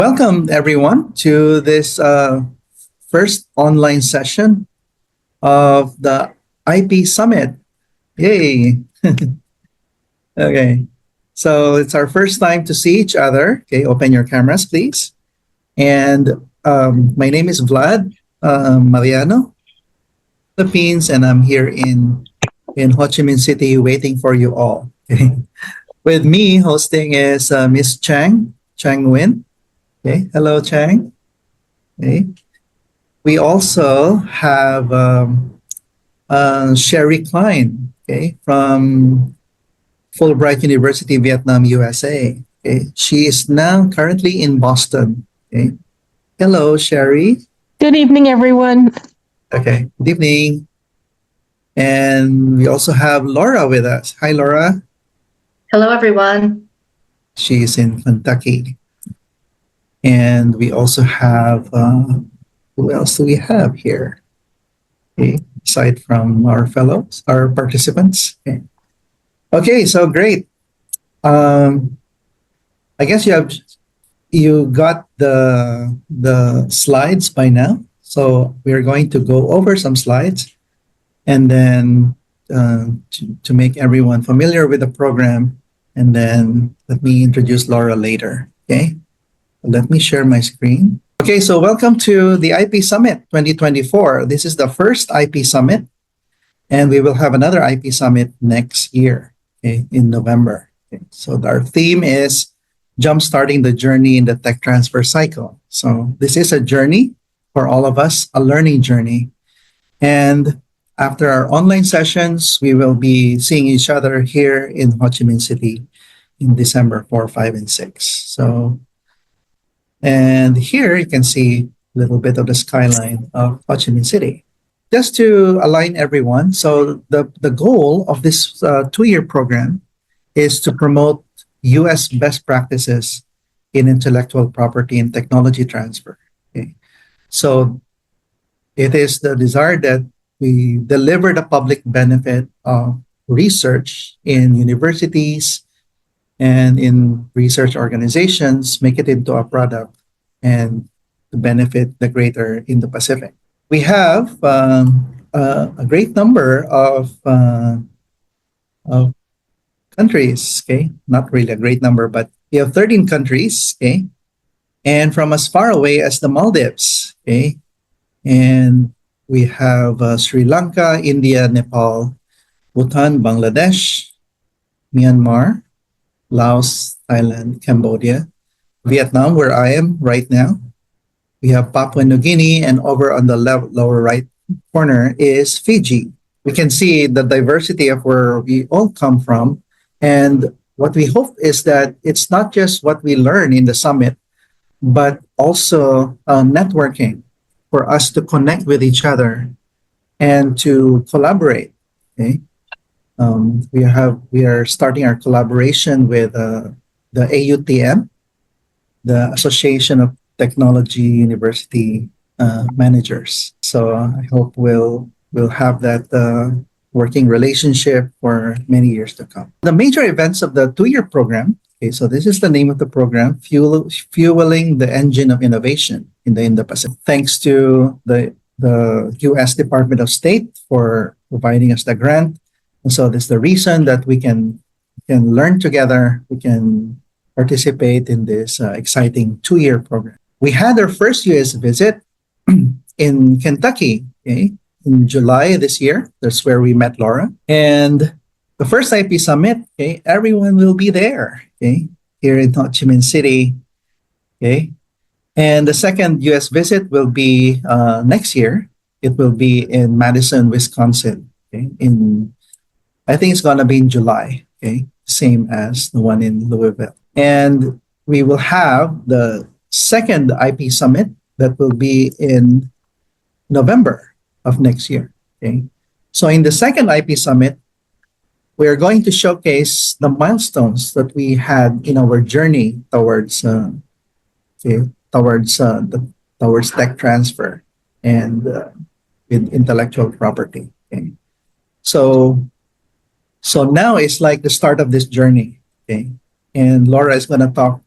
Welcome, everyone, to this first online session of the IP Summit. Yay! Okay, so it's our first time to see each other. Okay, open your cameras, please. And my name is Vlad Mariano, Philippines, and I'm here in Ho Chi Minh City, waiting for you all. Okay. With me hosting is Miss Chang Nguyen. Okay, hello, Chang. Okay. We also have Sherry Klein, okay, from Fulbright University, Vietnam, USA. Okay. She is now currently in Boston. Okay. Hello, Sherry. Good evening, everyone. Okay. Good evening. And we also have Laura with us. Hi, Laura. Hello, everyone. She's in Kentucky. And we also have, who else do we have here? Okay, aside from our fellows, our participants. Okay, okay, so great. I guess you got the slides by now. So we're going to go over some slides, and then to make everyone familiar with the program, and then let me introduce Laura later. Okay, let me share my screen. Okay, so welcome to the IP Summit 2024. This is the first IP Summit, and we will have another IP Summit next year, okay, in November. Okay, so our theme is jumpstarting the journey in the tech transfer cycle. So this is a journey for all of us, a learning journey. And after our online sessions, we will be seeing each other here in Ho Chi Minh City in December 4, 5, and 6. So, and here you can see a little bit of the skyline of Ho Chi Minh City. Just to align everyone, so the goal of this 2-year program is to promote US best practices in intellectual property and technology transfer. Okay. So it is the desire that we deliver the public benefit of research in universities and in research organizations, make it into a product and to benefit the greater Indo-Pacific. We have a great number of countries, okay? Not really a great number, but we have 13 countries, okay? And from as far away as the Maldives, okay? And we have Sri Lanka, India, Nepal, Bhutan, Bangladesh, Myanmar, Laos, Thailand, Cambodia, Vietnam, where I am right now. We have Papua New Guinea, and over on the lower right corner is Fiji. We can see the diversity of where we all come from. And what we hope is that it's not just what we learn in the summit, but also networking for us to connect with each other and to collaborate. Okay, we are starting our collaboration with the AUTM, the Association of Technology University Managers. So I hope we'll have that working relationship for many years to come. The major events of the 2-year program. Okay, so this is the name of the program, Fueling the Engine of Innovation in the Indo-Pacific. Thanks to the U.S. Department of State for providing us the grant. And so this is the reason that we can learn together, we can participate in this exciting 2-year program. We had our first U.S. visit in Kentucky, okay, in July this year. That's where we met Laura. And the first IP Summit, okay, everyone will be there, okay, here in Ho Chi Minh City, okay. And the second U.S. visit will be next year. It will be in Madison, Wisconsin, okay. I think it's gonna be in July, okay, same as the one in Louisville. And we will have the second IP Summit that will be in November of next year, okay. So in the second IP Summit, we are going to showcase the milestones that we had in our journey towards towards tech transfer and with intellectual property. Okay, so now it's like the start of this journey. Okay, and Laura is going to talk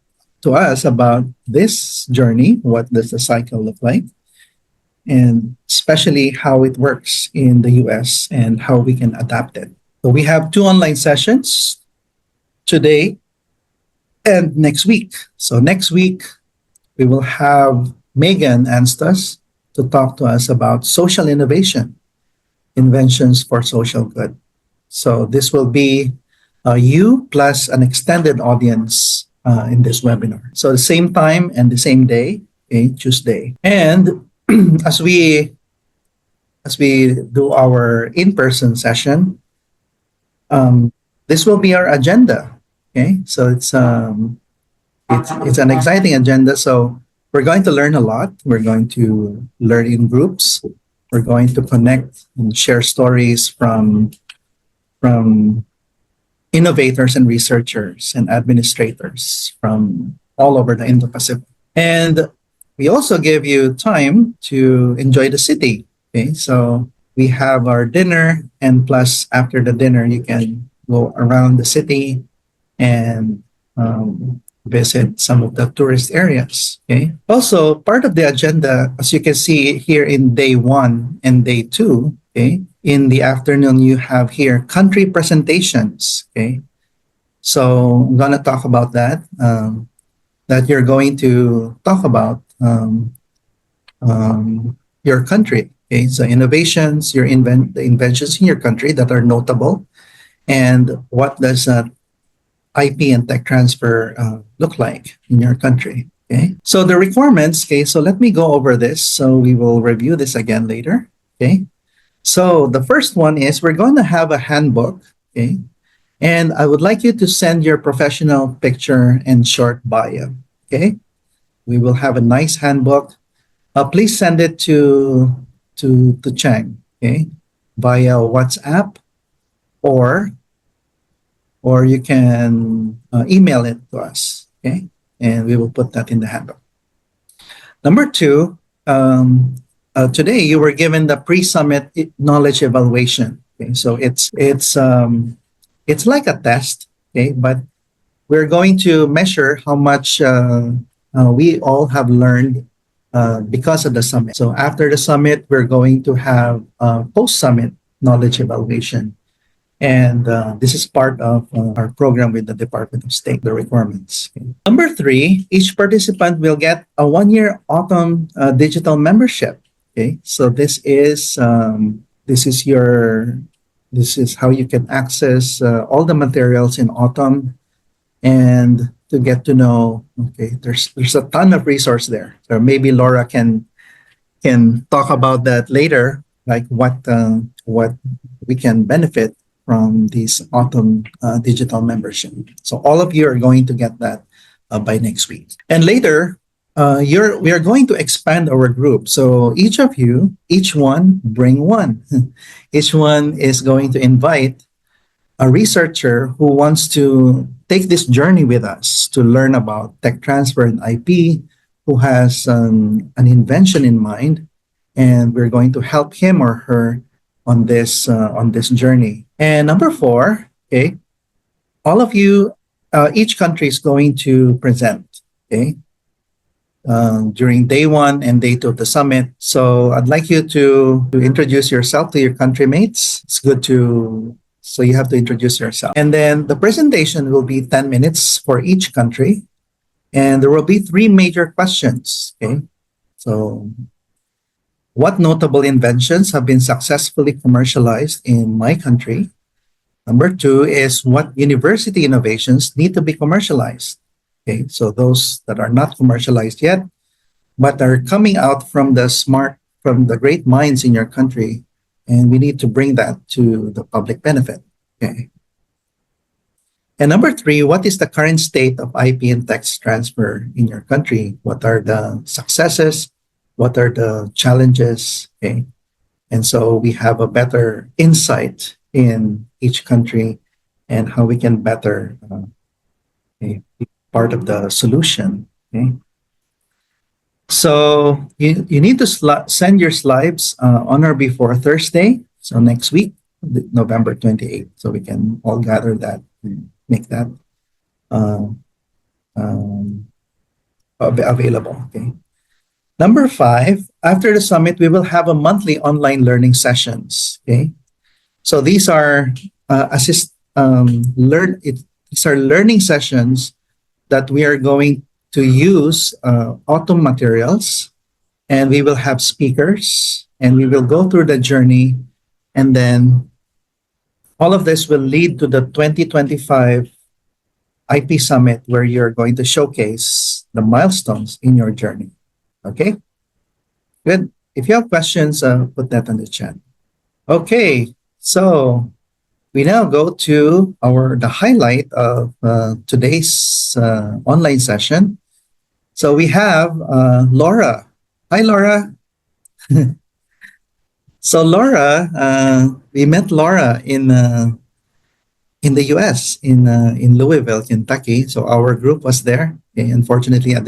to us about this journey. What does the cycle look like? And especially how it works in the US and how we can adapt it. So we have 2 online sessions today and next week. So next week, we will have Megan Anstas to talk to us about social innovation, inventions for social good. So this will be you plus an extended audience in this webinar. So the same time and the same day, okay, Tuesday. And as we do our in-person session, this will be our agenda. Okay, so it's an exciting agenda. So we're going to learn a lot. We're going to learn in groups. We're going to connect and share stories from innovators and researchers and administrators from all over the Indo-Pacific. And we also give you time to enjoy the city. Okay, so we have our dinner, and plus after the dinner, you can go around the city and visit some of the tourist areas. Okay. Also, part of the agenda, as you can see here in day 1 and day 2, okay, in the afternoon, you have here country presentations. Okay. So I'm going to talk about that, that you're going to talk about your country. Okay. So innovations, the inventions in your country that are notable, and what does IP and tech transfer look like in your country. Okay. So the requirements. Okay. So let me go over this. So we will review this again later. Okay. So the first one is we're going to have a handbook. Okay. And I would like you to send your professional picture and short bio. Okay. We will have a nice handbook. Please send it to Chang. Okay. Via WhatsApp or you can email it to us, okay? And we will put that in the handbook. Number 2, today you were given the pre-summit knowledge evaluation. Okay, so it's like a test, okay? But we're going to measure how much we all have learned because of the summit. So after the summit, we're going to have post-summit knowledge evaluation. And this is part of our program with the Department of State, the requirements. Okay. Number 3, each participant will get a 1-year Autumn digital membership. Okay, so this is how you can access all the materials in Autumn, and to get to know. Okay, there's a ton of resource there. So maybe Laura can talk about that later, like what we can benefit from this Autumn digital membership. So all of you are going to get that by next week. And later, we are going to expand our group. So each one bring one. Each one is going to invite a researcher who wants to take this journey with us to learn about tech transfer and IP, who has an invention in mind, and we're going to help him or her on this journey. And number 4, okay, all of you, each country is going to present, okay, during day 1 and day 2 of the summit. So I'd like you to introduce yourself to your country mates. It's good so you have to introduce yourself. And then the presentation will be 10 minutes for each country. And there will be 3 major questions, okay? So what notable inventions have been successfully commercialized in my country? Number 2 is what university innovations need to be commercialized? Okay, so those that are not commercialized yet, but are coming out from the great minds in your country, and we need to bring that to the public benefit. Okay. And number 3, what is the current state of IP and tech transfer in your country? What are the successes? What are the challenges? Okay. And so we have a better insight in each country and how we can better be part of the solution. Okay. So you need to send your slides on or before Thursday, so next week, November 28th, so we can all gather that and make that available. Okay. Number 5, after the summit, we will have a monthly online learning sessions. Okay. So these are these are learning sessions that we are going to use autumn materials, and we will have speakers, and we will go through the journey, and then all of this will lead to the 2025 IP Summit, where you're going to showcase the milestones in your journey. Okay? Good. If you have questions, put that on the chat. Okay, so we now go to the highlight of today's online session. So we have Laura. Hi, Laura. So Laura, we met Laura in the U.S. in Louisville, Kentucky. So our group was there. Okay, unfortunately, I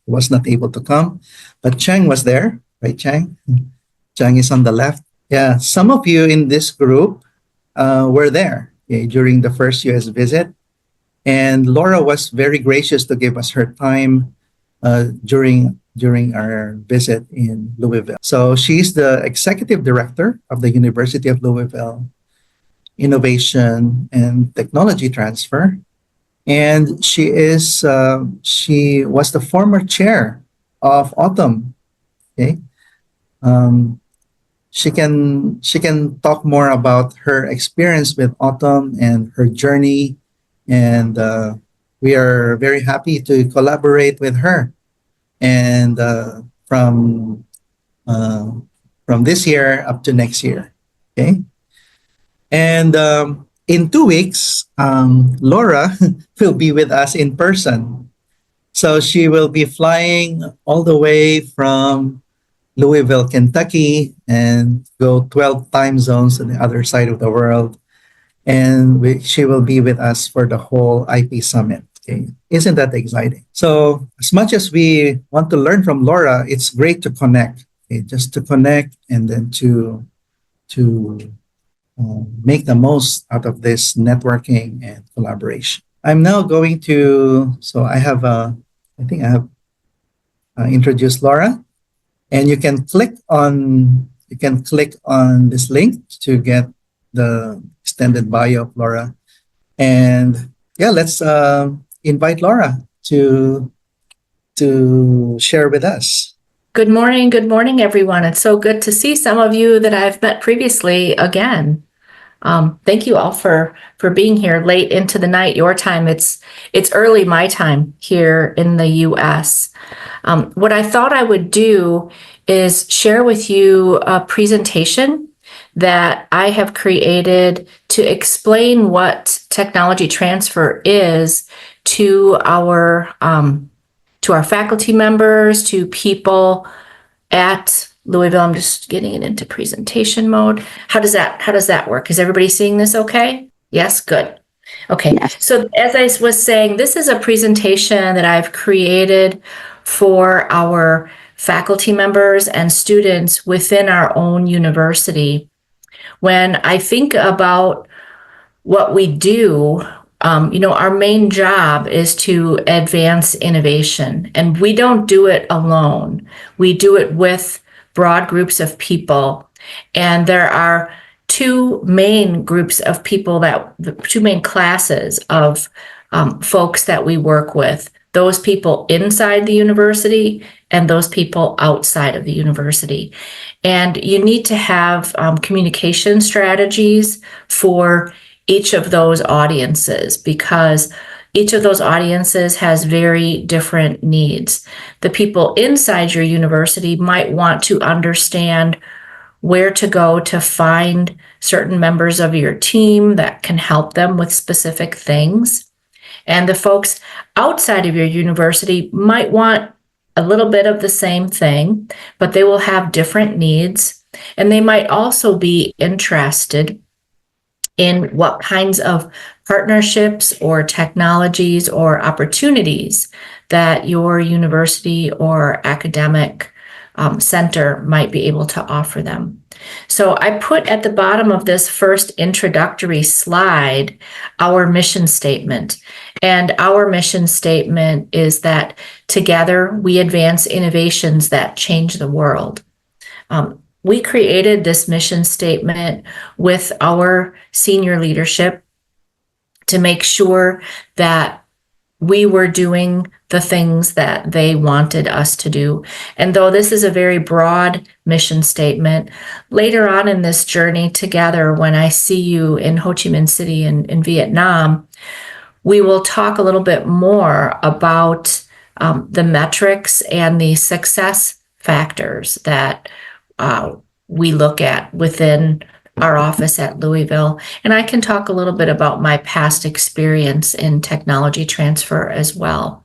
was not able to come, but Chang was there, right? Chang is on the left. Yeah, some of you in this group were there, okay, during the first U.S. visit, and Laura was very gracious to give us her time during our visit in Louisville. So she's the executive director of the University of Louisville Innovation and Technology Transfer, and she was the former chair of Autumn. Okay, she can talk more about her experience with Autumn and her journey, and we are very happy to collaborate with her. And from this year up to next year, okay. And in 2 weeks, Laura will be with us in person. So she will be flying all the way from Louisville, Kentucky, and go 12 time zones on the other side of the world. And she will be with us for the whole IP Summit. Okay. Isn't that exciting? So as much as we want to learn from Laura, it's great to connect. Okay? Just to connect and then to make the most out of this networking and collaboration. I'm now going to, so I have introduced Laura, and you can click on this link to get the extended bio of Laura. And yeah, let's invite Laura to share with us. Good morning, everyone. It's so good to see some of you that I've met previously again. Thank you all for being here late into the night, your time. It's early my time here in the US. What I thought I would do is share with you a presentation that I have created to explain what technology transfer is to our faculty members, to people at Louisville. I'm just getting it into presentation mode. How does that work? Is everybody seeing this okay? Yes, good. Okay. Yes. So as I was saying, this is a presentation that I've created for our faculty members and students within our own university. When I think about what we do, our main job is to advance innovation, and we don't do it alone. We do it with broad groups of people, and there are two main groups of people, the two main classes of folks that we work with: those people inside the university and those people outside of the university. And you need to have communication strategies for each of those audiences, because each of those audiences has very different needs. The people inside your university might want to understand where to go to find certain members of your team that can help them with specific things. And the folks outside of your university might want a little bit of the same thing, but they will have different needs. And they might also be interested in what kinds of partnerships or technologies or opportunities that your university or academic center might be able to offer them. So I put at the bottom of this first introductory slide our mission statement. And our mission statement is that together we advance innovations that change the world. We created this mission statement with our senior leadership to make sure that we were doing the things that they wanted us to do. And though this is a very broad mission statement, later on in this journey together, when I see you in Ho Chi Minh City in Vietnam, we will talk a little bit more about the metrics and the success factors that we look at within our office at Louisville. And I can talk a little bit about my past experience in technology transfer as well.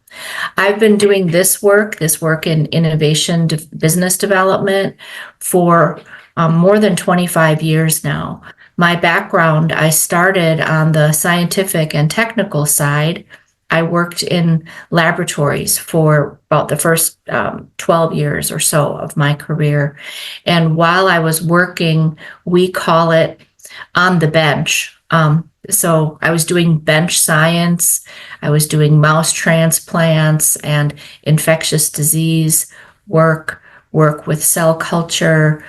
I've been doing this work in innovation business development for more than 25 years now. My background, I started on the scientific and technical side. I worked in laboratories for about the first 12 years or so of my career. And while I was working, we call it on the bench. So I was doing bench science, I was doing mouse transplants and infectious disease work with cell culture.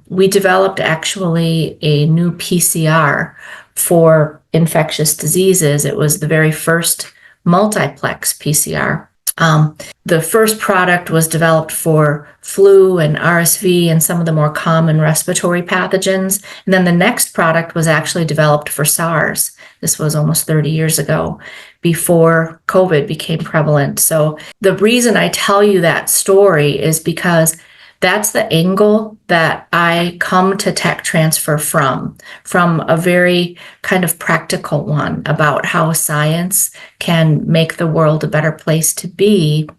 We developed actually a new PCR for infectious diseases. It was the very first multiplex PCR. The first product was developed for flu and RSV and some of the more common respiratory pathogens. And then the next product was actually developed for SARS. This was almost 30 years ago, before COVID became prevalent. So the reason I tell you that story is because that's the angle that I come to tech transfer from a very kind of practical one about how science can make the world a better place to be,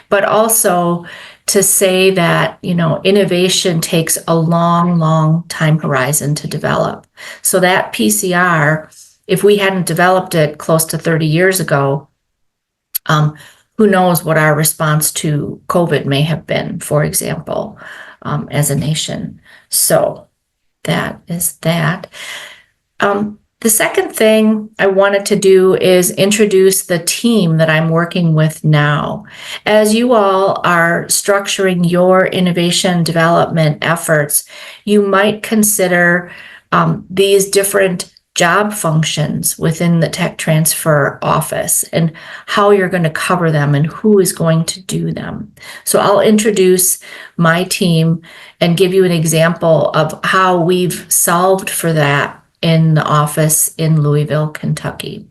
but also to say that, innovation takes a long, long time horizon to develop. So that PCR, if we hadn't developed it close to 30 years ago, who knows what our response to COVID may have been, for example, as a nation. So that is that. The second thing I wanted to do is introduce the team that I'm working with now. As you all are structuring your innovation development efforts, you might consider these different job functions within the tech transfer office and how you're going to cover them and who is going to do them. So I'll introduce my team and give you an example of how we've solved for that in the office in Louisville, Kentucky.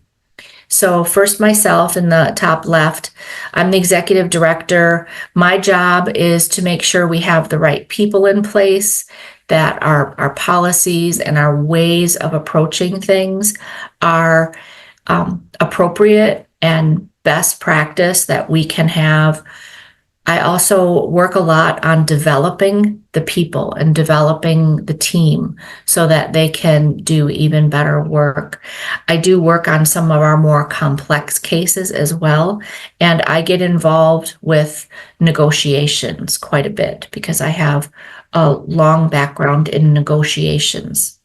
So first, myself in the top left, I'm the executive director. My job is to make sure we have the right people in place, that our policies and our ways of approaching things are appropriate and best practice that we can have. I also work a lot on developing the people and developing the team so that they can do even better work. I do work on some of our more complex cases as well, and I get involved with negotiations quite a bit because I have a long background in negotiations.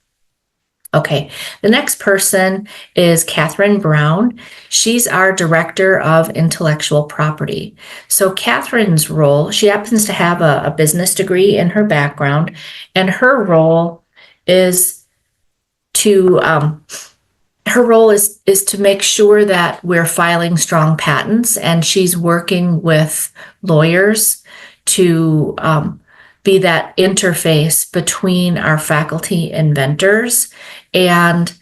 Okay, the next person is Catherine Brown. She's our Director of Intellectual Property. So Catherine's role, she happens to have a business degree in her background, and her role is to make sure that we're filing strong patents, and she's working with lawyers to be that interface between our faculty inventors and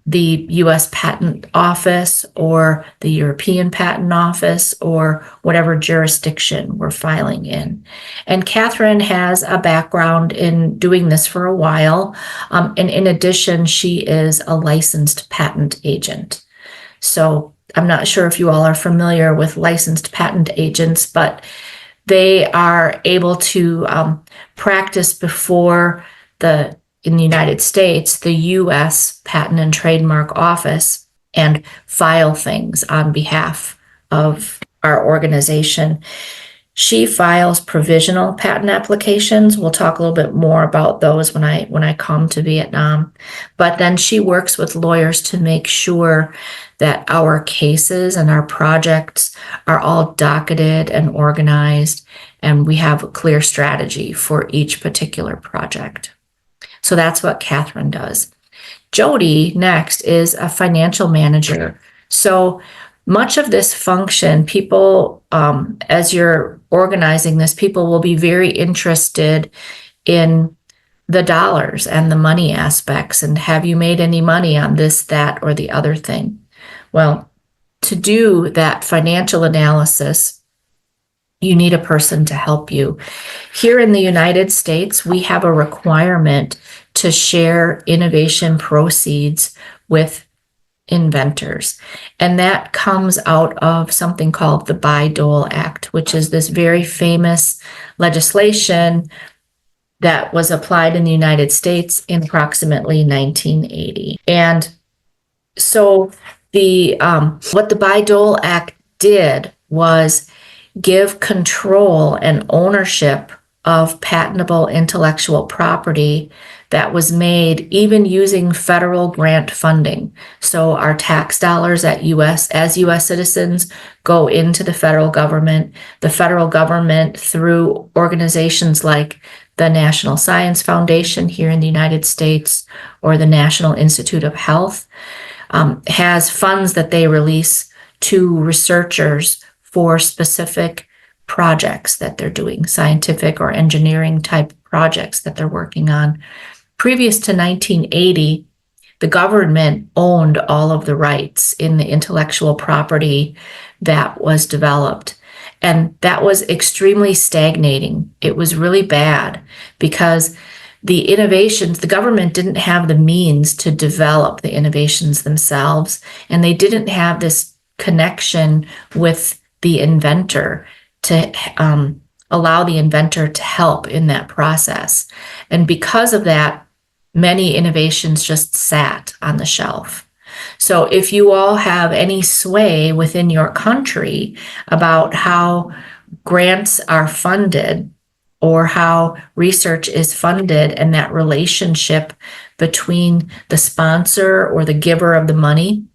the U.S. Patent Office or the European Patent Office or whatever jurisdiction we're filing in. And Catherine has a background in doing this for a while. And in addition, she is a licensed patent agent. So I'm not sure if you all are familiar with licensed patent agents, but they are able to practice before in the United States, the U.S. Patent and Trademark Office, and file things on behalf of our organization. She files provisional patent applications. We'll talk a little bit more about those when I come to Vietnam. But then she works with lawyers to make sure that our cases and our projects are all docketed and organized, and we have a clear strategy for each particular project. So that's what Catherine does. Jody next is a financial manager. So much of this function, people, as you're organizing this, people will be very interested in the dollars and the money aspects. And have you made any money on this, that, or the other thing? Well, to do that financial analysis, you need a person to help you. Here in the United States, we have a requirement to share innovation proceeds with inventors. And that comes out of something called the Bayh-Dole Act, which is this very famous legislation that was applied in the United States in approximately 1980. And so what the Bayh-Dole Act did was give control and ownership of patentable intellectual property that was made even using federal grant funding. So our tax dollars as U.S. citizens go into the federal government. The federal government, through organizations like the National Science Foundation here in the United States or the National Institute of Health, has funds that they release to researchers for specific projects that they're doing, scientific or engineering type projects that they're working on. Previous to 1980, the government owned all of the rights in the intellectual property that was developed. And that was extremely stagnating. It was really bad because the innovations, the government didn't have the means to develop the innovations themselves, and they didn't have this connection with the inventor to allow the inventor to help in that process. And because of that, many innovations just sat on the shelf. So if you all have any sway within your country about how grants are funded or how research is funded and that relationship between the sponsor or the giver of the money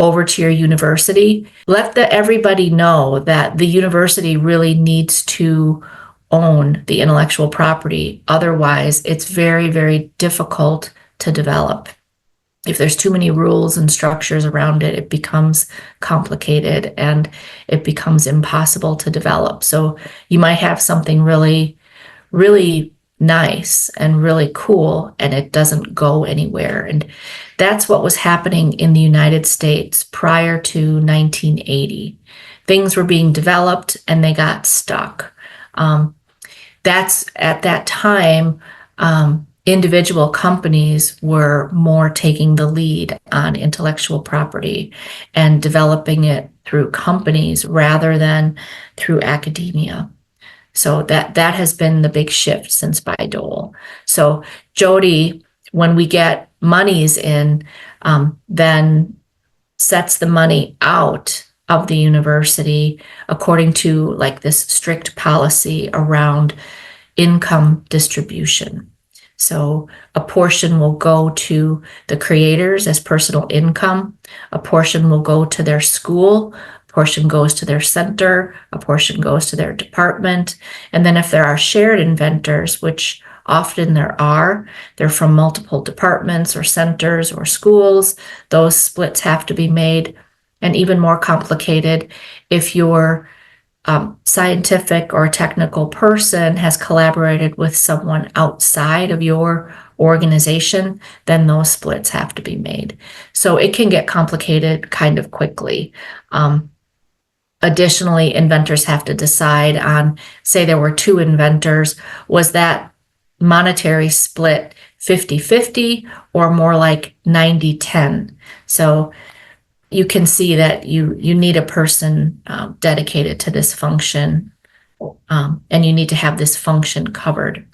over to your university, let everybody know that the university really needs to own the intellectual property. Otherwise, it's very, very difficult to develop. If there's too many rules and structures around it, it becomes complicated and it becomes impossible to develop. So you might have something really, really nice and really cool, and it doesn't go anywhere. And that's what was happening in the United States prior to 1980. Things were being developed and they got stuck. That's at that time, individual companies were more taking the lead on intellectual property and developing it through companies rather than through academia. So that has been the big shift since Bayh-Dole. So Jody, when we get monies in, then sets the money out of the university according to like this strict policy around income distribution. So a portion will go to the creators as personal income, a portion will go to their school, a portion goes to their center, a portion goes to their department. And then if there are shared inventors, which often they're from multiple departments or centers or schools, those splits have to be made. And even more complicated, if your scientific or technical person has collaborated with someone outside of your organization, then those splits have to be made. So it can get complicated kind of quickly. Additionally, inventors have to decide on, say there were two inventors, was that monetary split 50-50 or more like 90-10? So you can see that you need a person dedicated to this function, and you need to have this function covered.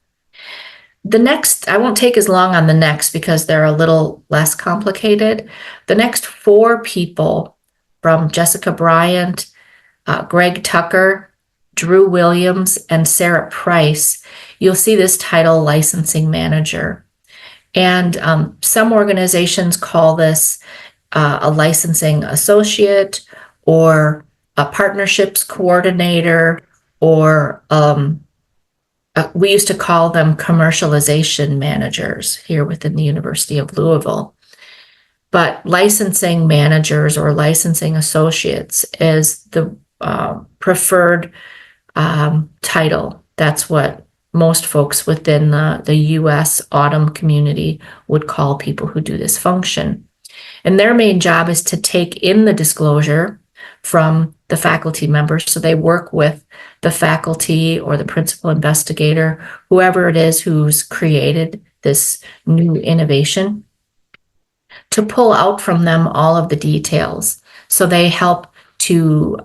The next, I won't take as long on the next because they're a little less complicated. The next four people, from Jessica Bryant, Greg Tucker, Drew Williams and Sarah Price, you'll see this title, licensing manager. And some organizations call this a licensing associate or a partnerships coordinator, or we used to call them commercialization managers here within the University of Louisville. But licensing managers or licensing associates is the preferred title. That's what most folks within the U.S. Autumn community would call people who do this function. And their main job is to take in the disclosure from the faculty members. So they work with the faculty or the principal investigator, whoever it is who's created this new innovation, to pull out from them all of the details. So they help to,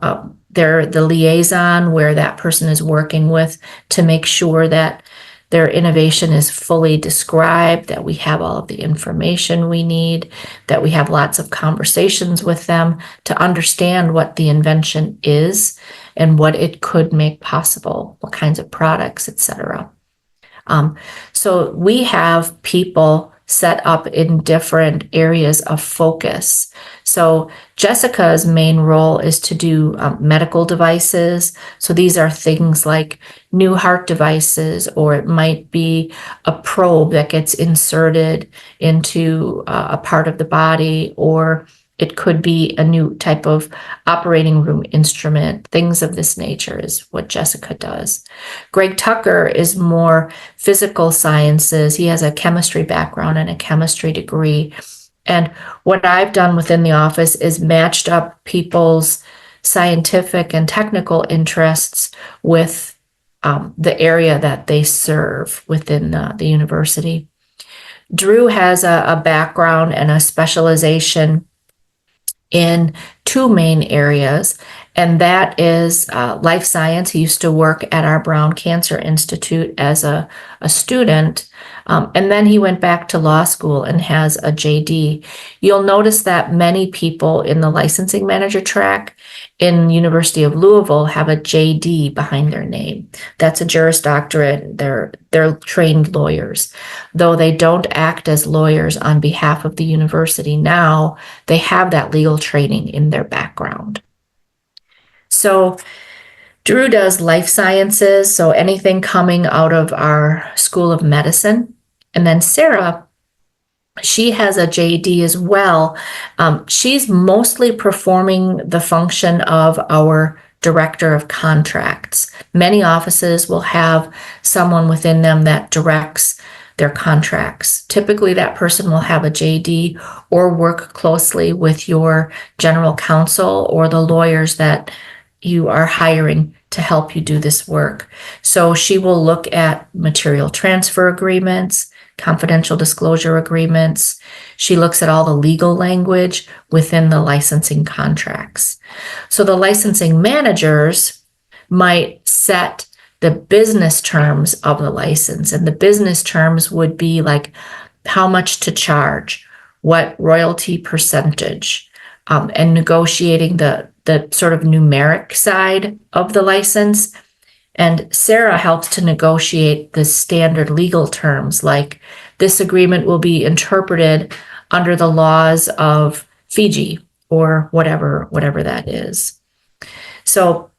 they're the liaison where that person is working with to make sure that their innovation is fully described, that we have all of the information we need, that we have lots of conversations with them to understand what the invention is and what it could make possible, what kinds of products, etc. So we have people set up in different areas of focus. So Jessica's main role is to do medical devices. So these are things like new heart devices, or it might be a probe that gets inserted into a part of the body, or it could be a new type of operating room instrument. Things of this nature is what Jessica does. Greg Tucker is more physical sciences. He has a chemistry background and a chemistry degree. And what I've done within the office is matched up people's scientific and technical interests with the area that they serve within the university. Drew has a background and a specialization in two main areas, and that is life science. He used to work at our Brown Cancer Institute as a student, and then he went back to law school and has a JD. You'll notice that many people in the licensing manager track in University of Louisville have a JD behind their name. That's a Juris Doctorate. They're trained lawyers. Though they don't act as lawyers on behalf of the university now, they have that legal training in their background. So Drew does life sciences, so anything coming out of our School of Medicine. And then Sarah, she has a JD as well. She's mostly performing the function of our director of contracts. Many offices will have someone within them that directs their contracts. Typically, that person will have a JD or work closely with your general counsel or the lawyers that you are hiring to help you do this work. So she will look at material transfer agreements, confidential disclosure agreements. She looks at all the legal language within the licensing contracts. So the licensing managers might set the business terms of the license, and the business terms would be like how much to charge, what royalty percentage, and negotiating the sort of numeric side of the license. And Sarah helps to negotiate the standard legal terms, like this agreement will be interpreted under the laws of Fiji or whatever that is. So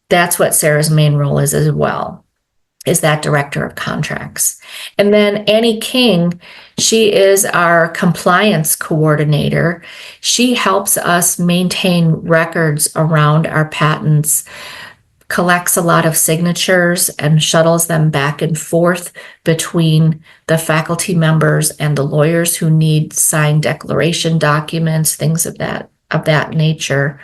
that's what Sarah's main role is as well, is that director of contracts. And then Annie King, she is our compliance coordinator. She helps us maintain records around our patents, collects a lot of signatures and shuttles them back and forth between the faculty members and the lawyers who need signed declaration documents, things of that nature.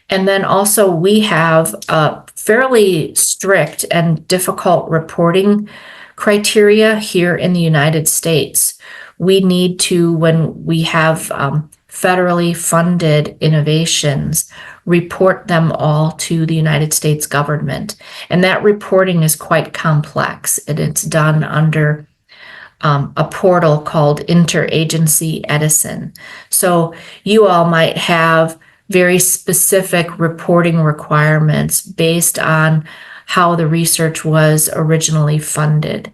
And then also we have a fairly strict and difficult reporting criteria here in the United States. We need to, when we have federally funded innovations, report them all to the United States government. And that reporting is quite complex, and it's done under a portal called Interagency Edison. So you all might have very specific reporting requirements based on how the research was originally funded.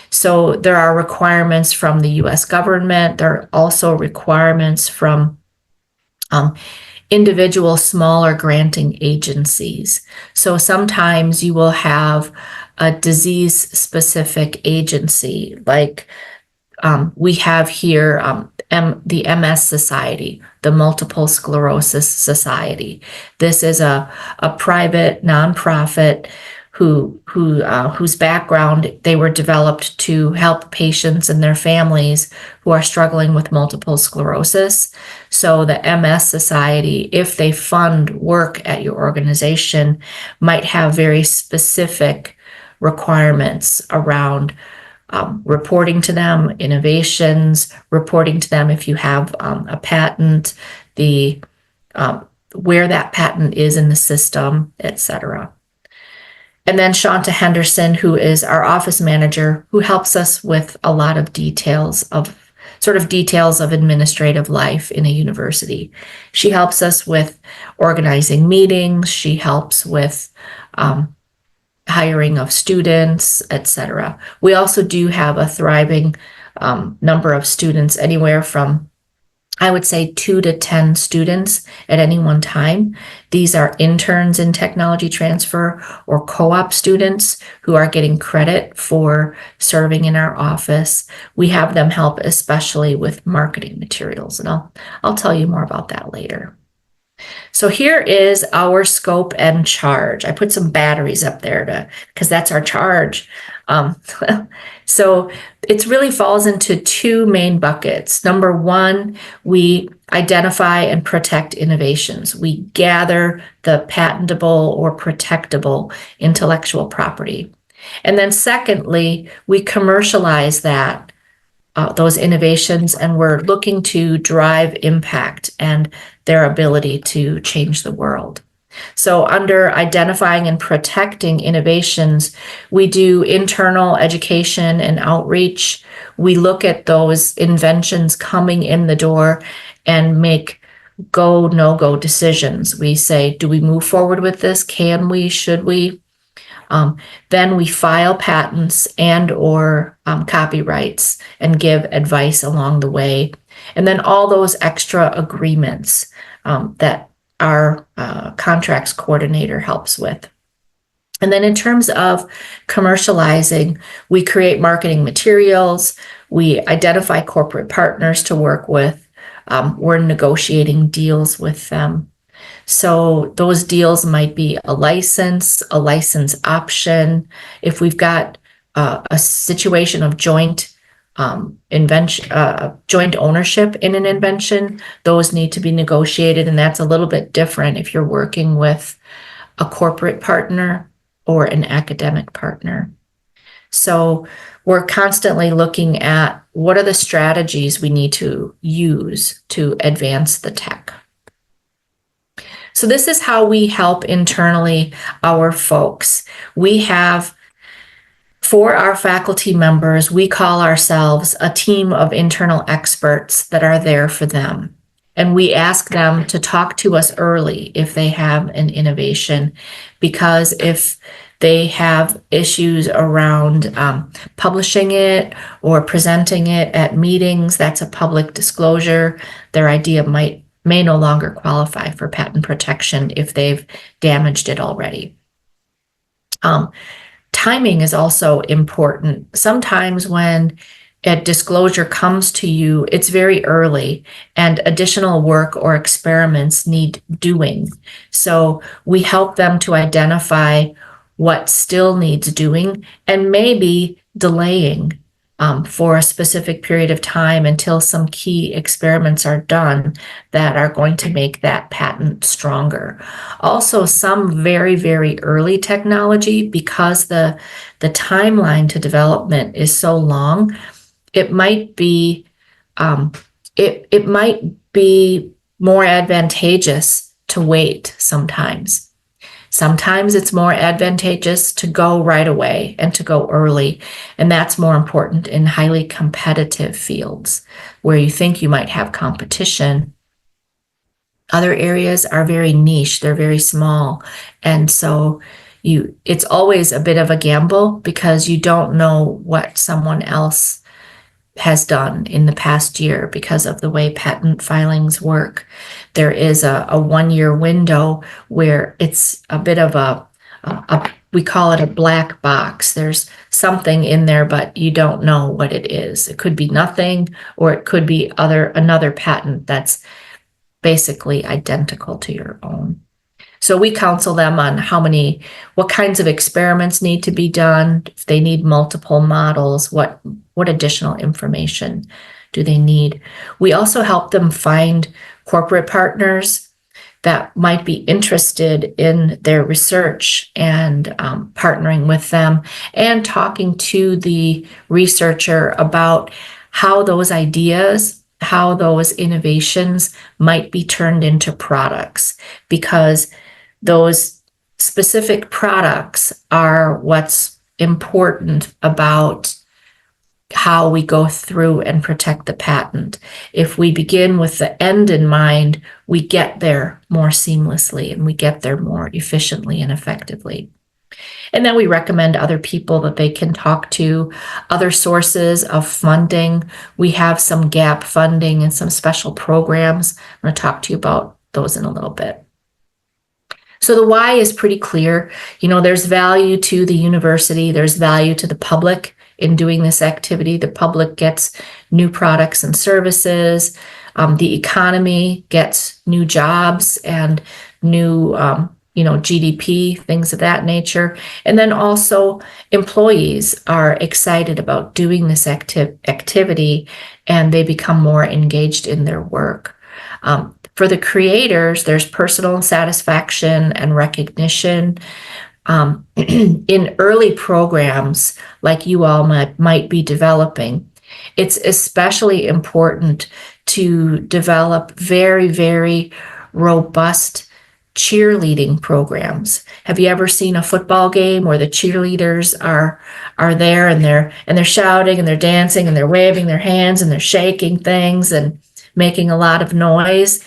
So there are requirements from the US government. There are also requirements from individual smaller granting agencies. So sometimes you will have a disease specific agency, like we have here the MS Society, the Multiple Sclerosis Society. This is a private nonprofit whose background, they were developed to help patients and their families who are struggling with multiple sclerosis. So the MS Society, if they fund work at your organization, might have very specific requirements around reporting to them innovations, reporting to them if you have a patent, the where that patent is in the system, etc. And then Shanta Henderson, who is our office manager, who helps us with a lot of details of administrative life in a university. She helps us with organizing meetings. She helps with hiring of students, etc. We also do have a thriving number of students, anywhere from, I would say, 2 to 10 students at any one time. These are interns in technology transfer or co-op students who are getting credit for serving in our office. We have them help especially with marketing materials, and I'll tell you more about that later. So here is our scope and charge. I put some batteries up there because that's our charge. So it really falls into 2 main buckets. Number 1, we identify and protect innovations. We gather the patentable or protectable intellectual property. And then secondly, we commercialize those innovations, and we're looking to drive impact and their ability to change the world. So under identifying and protecting innovations, we do internal education and outreach. We look at those inventions coming in the door and make go, no-go decisions. We say, do we move forward with this? Can we? Should we? Then we file patents and or copyrights and give advice along the way. And then all those extra agreements that our contracts coordinator helps with. And then in terms of commercializing, we create marketing materials, we identify corporate partners to work with, we're negotiating deals with them. So those deals might be a license option. If we've got a situation of joint joint ownership in an invention, those need to be negotiated, and that's a little bit different if you're working with a corporate partner or an academic partner. So we're constantly looking at what are the strategies we need to use to advance the tech. So this is how we help internally our folks. We have, for our faculty members, we call ourselves a team of internal experts that are there for them. And we ask them to talk to us early if they have an innovation, because if they have issues around publishing it or presenting it at meetings, that's a public disclosure. Their idea may no longer qualify for patent protection if they've damaged it already. Timing is also important. Sometimes when a disclosure comes to you, it's very early and additional work or experiments need doing. So we help them to identify what still needs doing and maybe delaying for a specific period of time until some key experiments are done that are going to make that patent stronger. Also, some very, very early technology, because the timeline to development is so long, it might be it might be more advantageous to wait sometimes. Sometimes it's more advantageous to go right away and to go early. And that's more important in highly competitive fields where you think you might have competition. Other areas are very niche, they're very small. And so it's always a bit of a gamble because you don't know what someone else has done in the past year because of the way patent filings work. There is a 1 year window where it's a bit of we call it a black box. There's something in there, but you don't know what it is. It could be nothing, or it could be another patent that's basically identical to your own. So we counsel them on what kinds of experiments need to be done, if they need multiple models, what additional information do they need. We also help them find corporate partners that might be interested in their research and partnering with them and talking to the researcher about how those ideas, how those innovations might be turned into products, because those specific products are what's important about how we go through and protect the patent. If we begin with the end in mind, we get there more seamlessly and we get there more efficiently and effectively. And then we recommend other people that they can talk to, other sources of funding. We have some gap funding and some special programs. I'm going to talk to you about those in a little bit. So the why is pretty clear. There's value to the university, there's value to the public in doing this activity. The public gets new products and services. The economy gets new jobs and new, GDP, things of that nature. And then also employees are excited about doing this activity, and they become more engaged in their work. For the creators, there's personal satisfaction and recognition. In early programs like you all might be developing, it's especially important to develop very, very robust cheerleading programs. Have you ever seen a football game where the cheerleaders are there and they're shouting and they're dancing and they're waving their hands and they're shaking things and making a lot of noise?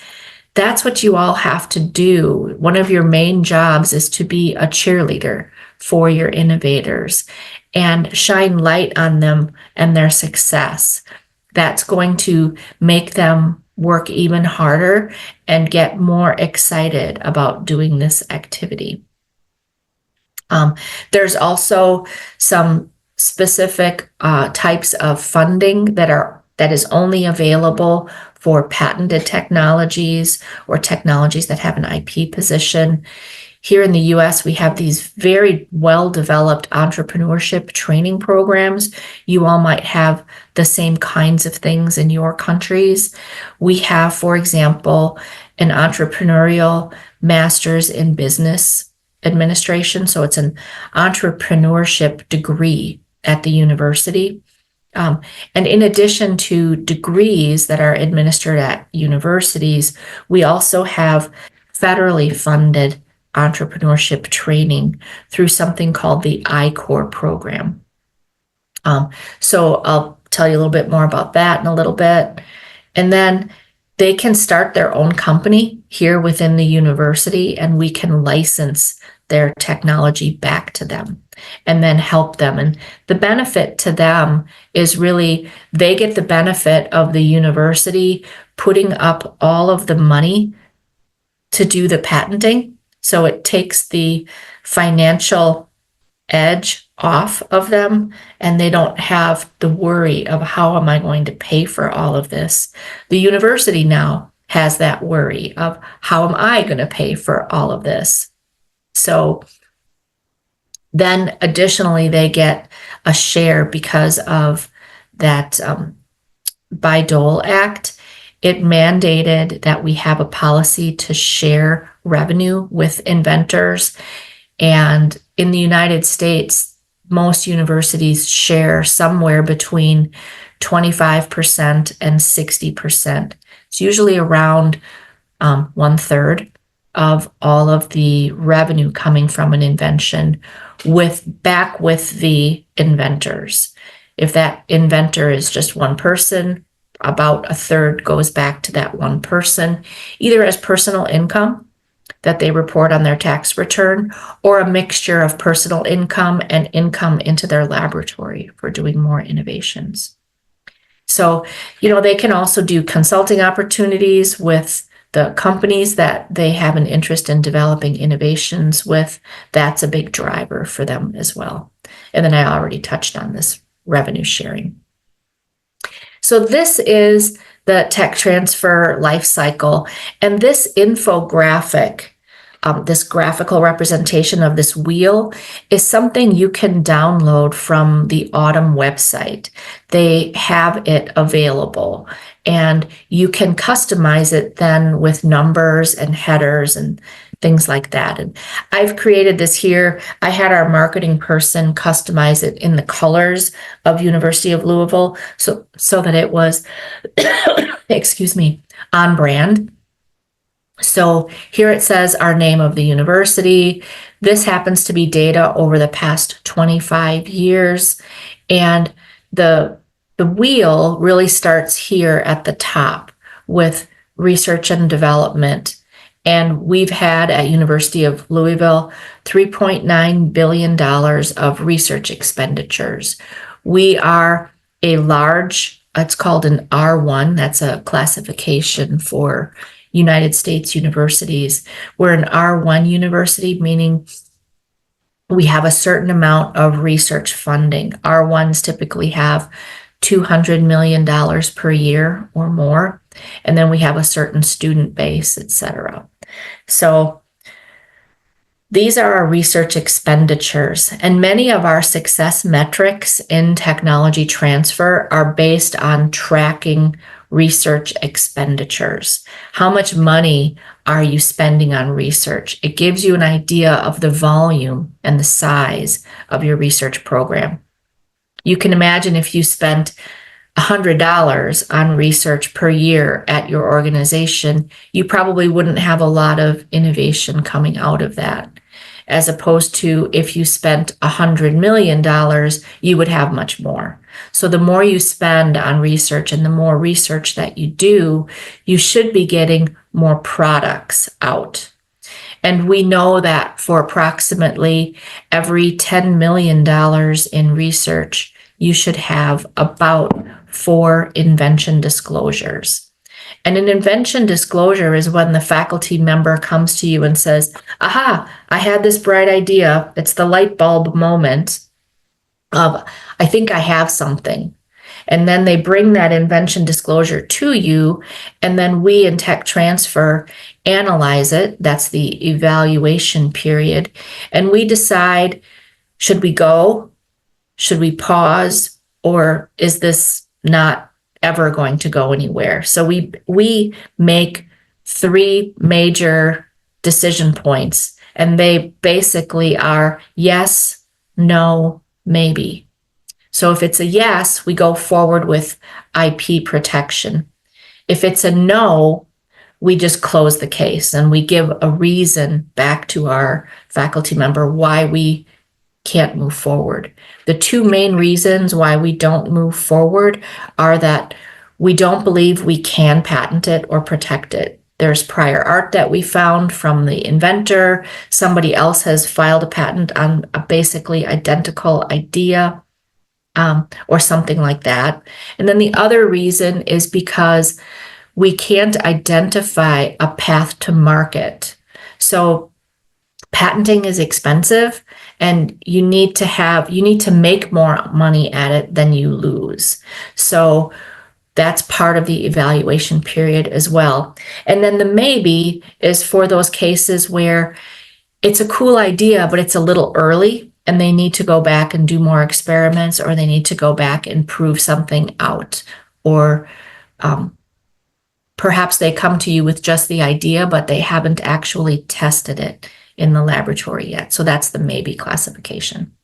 That's what you all have to do. One of your main jobs is to be a cheerleader for your innovators and shine light on them and their success. That's going to make them work even harder and get more excited about doing this activity. There's also some specific types of funding that is only available for patented technologies or technologies that have an IP position. Here in the US, we have these very well-developed entrepreneurship training programs. You all might have the same kinds of things in your countries. We have, for example, an entrepreneurial master's in business administration. So it's an entrepreneurship degree at the university. And in addition to degrees that are administered at universities, we also have federally funded entrepreneurship training through something called the I-Corps program. So I'll tell you a little bit more about that in a little bit. And then they can start their own company here within the university, and we can license their technology back to them and then help them. And the benefit to them is really they get the benefit of the university putting up all of the money to do the patenting. So it takes the financial edge off of them, and they don't have the worry of how am I going to pay for all of this. The university now has that worry of how am I going to pay for all of this. So then additionally, they get a share because of that Bayh-Dole Act. It mandated that we have a policy to share revenue with inventors. And in the United States, most universities share somewhere between 25% and 60%. It's usually around 1/3 of all of the revenue coming from an invention back with the inventors. If that inventor is just one person, about 1/3 goes back to that one person, either as personal income that they report on their tax return, or a mixture of personal income and income into their laboratory for doing more innovations. So, they can also do consulting opportunities with the companies that they have an interest in developing innovations with. That's a big driver for them as well. And then I already touched on this revenue sharing. So this is the tech transfer life cycle. And this infographic, this graphical representation of this wheel, is something you can download from the Autumn website. They have it available, and you can customize it then with numbers and headers and things like that. And I've created this here. I had our marketing person customize it in the colors of University of Louisville so that it was, excuse me, on brand. So here it says our name of the university. This happens to be data over the past 25 years. And the wheel really starts here at the top with research and development. And we've had at University of Louisville $3.9 billion of research expenditures. We are a large, it's called an R1. That's a classification for United States universities. We're an R1 university, meaning we have a certain amount of research funding. R1s typically have $200 million per year or more. And then we have a certain student base, etc. So these are our research expenditures, and many of our success metrics in technology transfer are based on tracking research expenditures. How much money are you spending on research? It gives you an idea of the volume and the size of your research program. You can imagine if you spent $100 on research per year at your organization, you probably wouldn't have a lot of innovation coming out of that. As opposed to if you spent $100 million, you would have much more. So the more you spend on research and the more research that you do, you should be getting more products out. And we know that for approximately every $10 million in research, you should have about 4 invention disclosures. And an invention disclosure is when the faculty member comes to you and says, aha, I had this bright idea. It's the light bulb moment of, I think I have something. And then they bring that invention disclosure to you, and then we in tech transfer analyze it. That's the evaluation period. And we decide, should we go? Should we pause? Or is this not ever going to go anywhere? So we make 3 major decision points, and they basically are yes, no, maybe. So if it's a yes, we go forward with IP protection. If it's a no, we just close the case and we give a reason back to our faculty member why we can't move forward. The 2 main reasons why we don't move forward are that we don't believe we can patent it or protect it. There's prior art that we found from the inventor. Somebody else has filed a patent on a basically identical idea, or something like that. And then the other reason is because we can't identify a path to market. So patenting is expensive, and you need to make more money at it than you lose. So that's part of the evaluation period as well. And then the maybe is for those cases where it's a cool idea, but it's a little early and they need to go back and do more experiments, or they need to go back and prove something out. Or perhaps they come to you with just the idea, but they haven't actually tested it in the laboratory yet. So that's the maybe classification.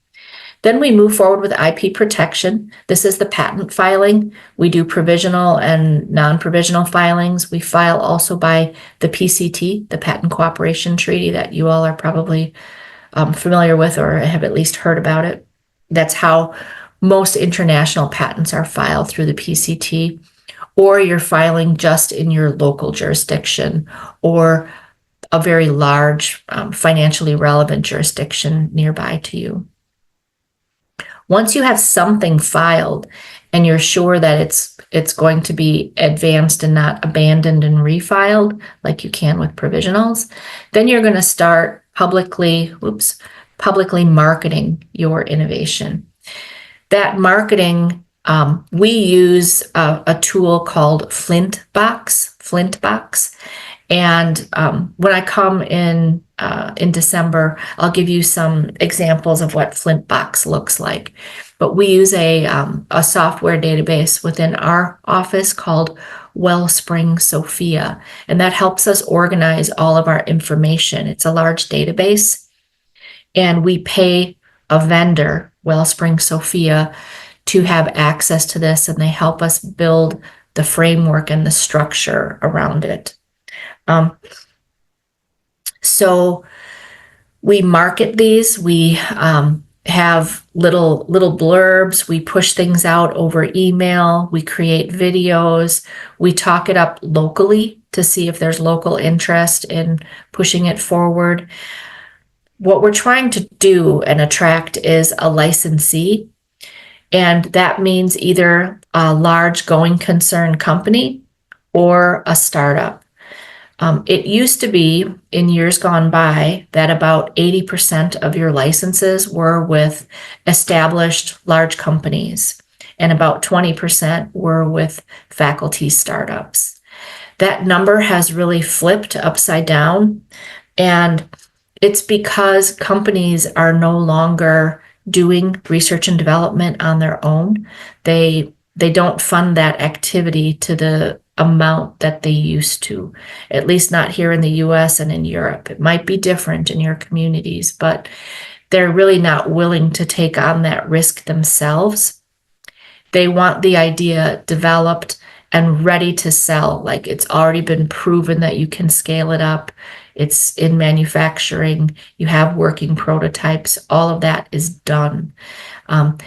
Then we move forward with IP protection. This is the patent filing. We do provisional and non-provisional filings. We file also by the PCT, the Patent Cooperation Treaty, that you all are probably familiar with or have at least heard about it. That's how most international patents are filed, through the PCT, or you're filing just in your local jurisdiction, or a very large, financially relevant jurisdiction nearby to you. Once you have something filed and you're sure that it's going to be advanced and not abandoned and refiled like you can with provisionals, then you're going to start publicly marketing your innovation. That marketing, we use a tool called Flintbox. And when I come in December, I'll give you some examples of what Flintbox looks like. But we use a software database within our office called Wellspring Sophia, and that helps us organize all of our information. It's a large database, and we pay a vendor, Wellspring Sophia, to have access to this, and they help us build the framework and the structure around it. So we market these. We have little blurbs. We push things out over email. We create videos. We talk it up locally to see if there's local interest in pushing it forward. What we're trying to do and attract is a licensee, and that means either a large going concern company or a startup. It used to be in years gone by that about 80% of your licenses were with established large companies, and about 20% were with faculty startups. That number has really flipped upside down, and it's because companies are no longer doing research and development on their own. They don't fund that activity to the amount that they used to, at least not here in the US and in Europe. It might be different in your communities, but they're really not willing to take on that risk themselves. They want the idea developed and ready to sell, like it's already been proven that you can scale it up. It's in manufacturing, you have working prototypes, all of that is done. And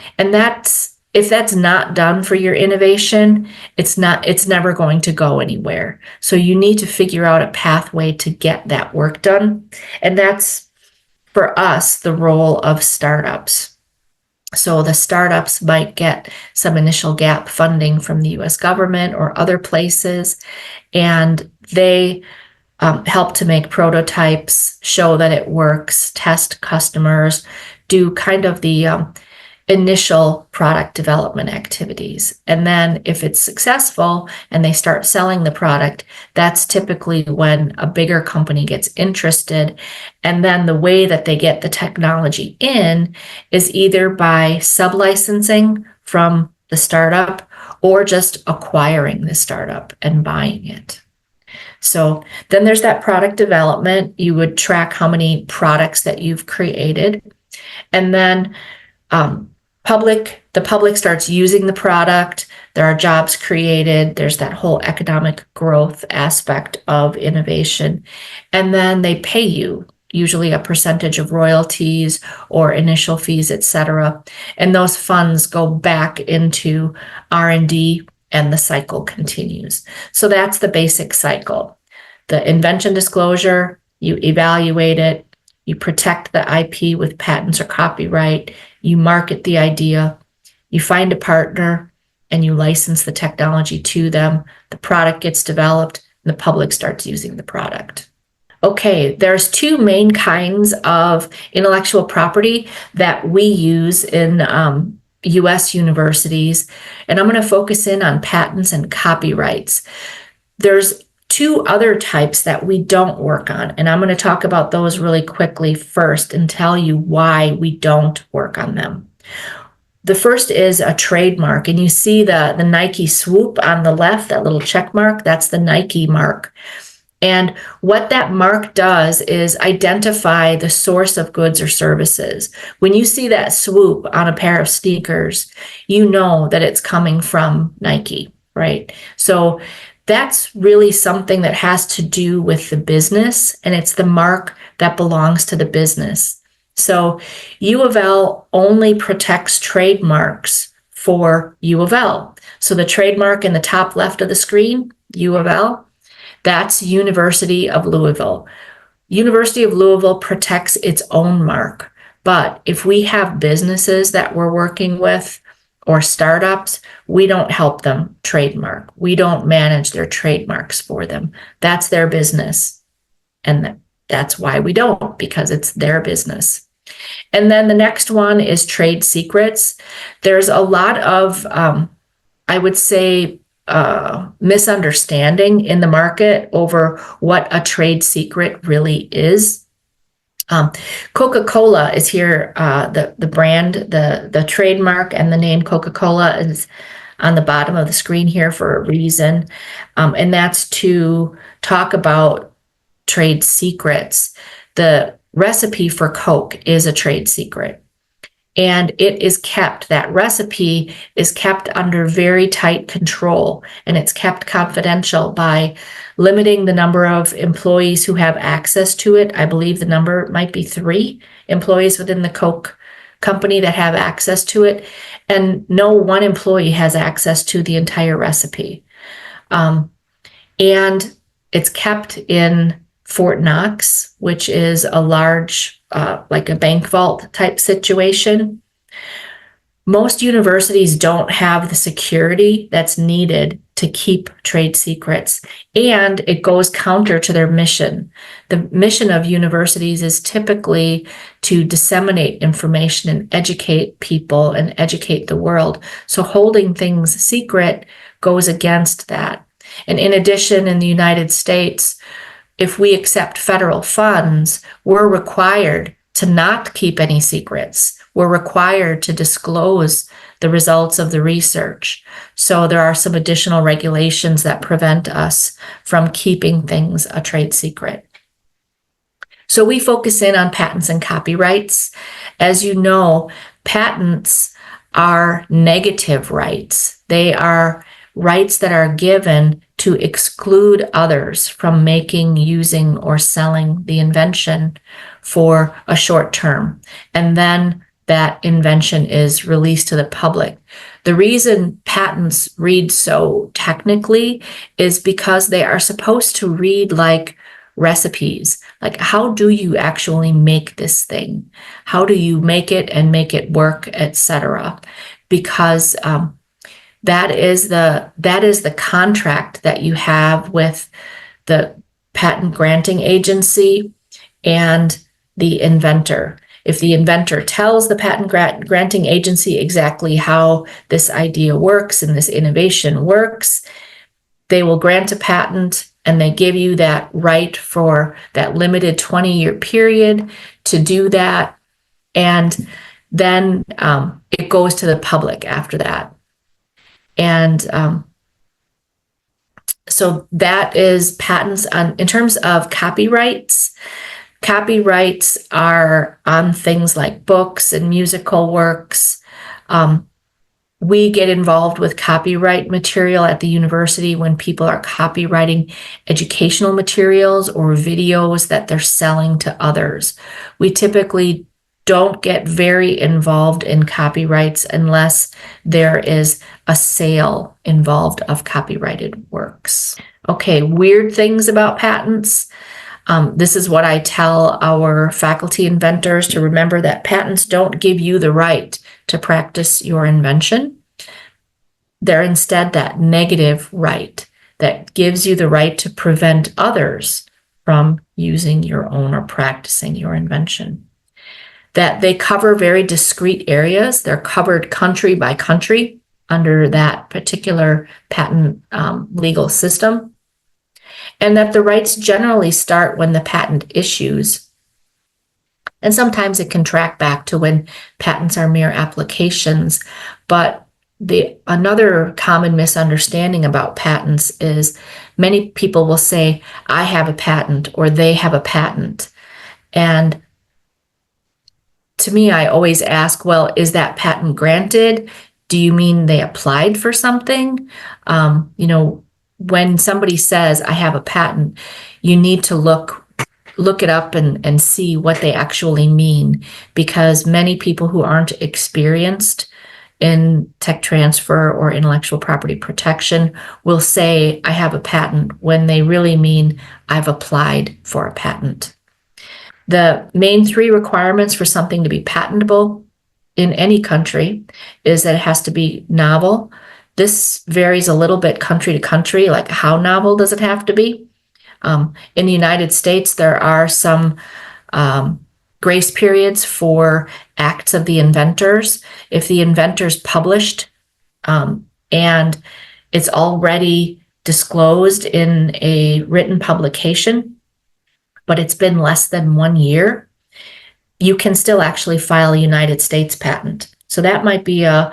if that's not done for your innovation, it's never going to go anywhere. So you need to figure out a pathway to get that work done. And that's, for us, the role of startups. So the startups might get some initial gap funding from the US government or other places, and they help to make prototypes, show that it works, test customers, do kind of the initial product development activities. And then if it's successful and they start selling the product, that's typically when a bigger company gets interested. And then the way that they get the technology in is either by sub-licensing from the startup or just acquiring the startup and buying it. So then there's that product development. You would track how many products that you've created. And then the public starts using the product. There are jobs created. There's that whole economic growth aspect of innovation. And then they pay you, usually a percentage of royalties or initial fees, etc. And those funds go back into R&D, and the cycle continues. So that's the basic cycle. The invention disclosure, you evaluate it, you protect the IP with patents or copyright, you market the idea, you find a partner, and you license the technology to them. The product gets developed, and the public starts using the product. Okay, there's two main kinds of intellectual property that we use in US universities, and I'm going to focus in on patents and copyrights. There's two other types that we don't work on, and I'm going to talk about those really quickly first and tell you why we don't work on them. The first is a trademark, and you see the Nike swoop on the left, that little check mark, that's the Nike mark. And what that mark does is identify the source of goods or services. When you see that swoop on a pair of sneakers, you know that it's coming from Nike, right? So that's really something that has to do with the business, and it's the mark that belongs to the business. So U of L only protects trademarks for U of L. So the trademark in the top left of the screen, U of L, that's University of Louisville. University of Louisville protects its own mark. But if we have businesses that we're working with or startups, we don't help them trademark. We don't manage their trademarks for them. That's their business. And that's why we don't, because it's their business. And then the next one is trade secrets. There's a lot of, I would say, misunderstanding in the market over what a trade secret really is. Coca-Cola is here, the brand, the trademark, and the name Coca-Cola is on the bottom of the screen here for a reason. And that's to talk about trade secrets. The recipe for Coke is a trade secret. And it is kept, that recipe is kept under very tight control, and it's kept confidential by limiting the number of employees who have access to it. I believe the number might be 3 employees within the Coke company that have access to it, and no one employee has access to the entire recipe. And it's kept in Fort Knox, which is a large, like a bank vault type situation. Most universities don't have the security that's needed to keep trade secrets, and it goes counter to their mission. The mission of universities is typically to disseminate information and educate people and educate the world. So holding things secret goes against that. And in addition, in the United States, if we accept federal funds, we're required to not keep any secrets. We're required to disclose the results of the research. So there are some additional regulations that prevent us from keeping things a trade secret. So we focus in on patents and copyrights. As you know, patents are negative rights. They are rights that are given to exclude others from making, using, or selling the invention for a short term. And then that invention is released to the public. The reason patents read so technically is because they are supposed to read like recipes. Like, how do you actually make this thing? How do you make it and make it work, etc.? Because that is the contract that you have with the patent granting agency and the inventor. If the inventor tells the patent granting agency exactly how this idea works and this innovation works, they will grant a patent, and they give you that right for that limited 20-year period to do that. And then it goes to the public after that. And so that is patents. In terms of copyrights, copyrights are on things like books and musical works. We get involved with copyright material at the university when people are copywriting educational materials or videos that they're selling to others. We typically don't get very involved in copyrights unless there is a sale involved of copyrighted works. Okay, weird things about patents. This is what I tell our faculty inventors to remember, that patents don't give you the right to practice your invention. They're instead that negative right that gives you the right to prevent others from using your own or practicing your invention. That they cover very discrete areas. They're covered country by country under that particular patent legal system. And that the rights generally start when the patent issues. And sometimes it can track back to when patents are mere applications. But another common misunderstanding about patents is many people will say, I have a patent, or they have a patent. And to me, I always ask, well, is that patent granted? Do you mean they applied for something? When somebody says, I have a patent, you need to look it up and see what they actually mean, because many people who aren't experienced in tech transfer or intellectual property protection will say, I have a patent, when they really mean, I've applied for a patent. The main three requirements for something to be patentable in any country is that it has to be novel. This varies a little bit country to country, like how novel does it have to be? In the United States, there are some grace periods for acts of the inventors. If the inventor's published and it's already disclosed in a written publication, but it's been less than 1 year, you can still actually file a United States patent. So that might be a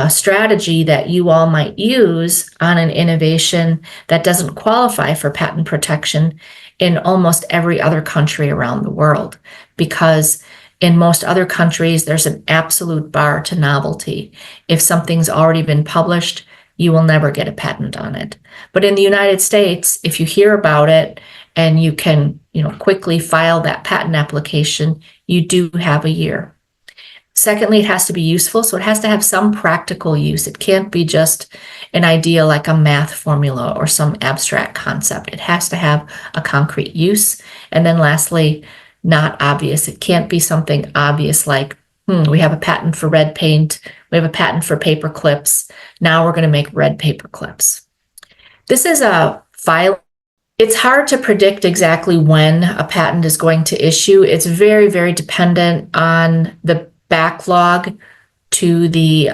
strategy that you all might use on an innovation that doesn't qualify for patent protection in almost every other country around the world, because in most other countries, there's an absolute bar to novelty. If something's already been published, you will never get a patent on it. But in the United States, if you hear about it and you can, quickly file that patent application, you do have a year. Secondly, it has to be useful, so it has to have some practical use. It can't be just an idea like a math formula or some abstract concept. It has to have a concrete use. And then lastly, not obvious. It can't be something obvious like, we have a patent for red paint, we have a patent for paper clips, now we're going to make red paper clips. This is a file. It's hard to predict exactly when a patent is going to issue. It's very, very dependent on the backlog to the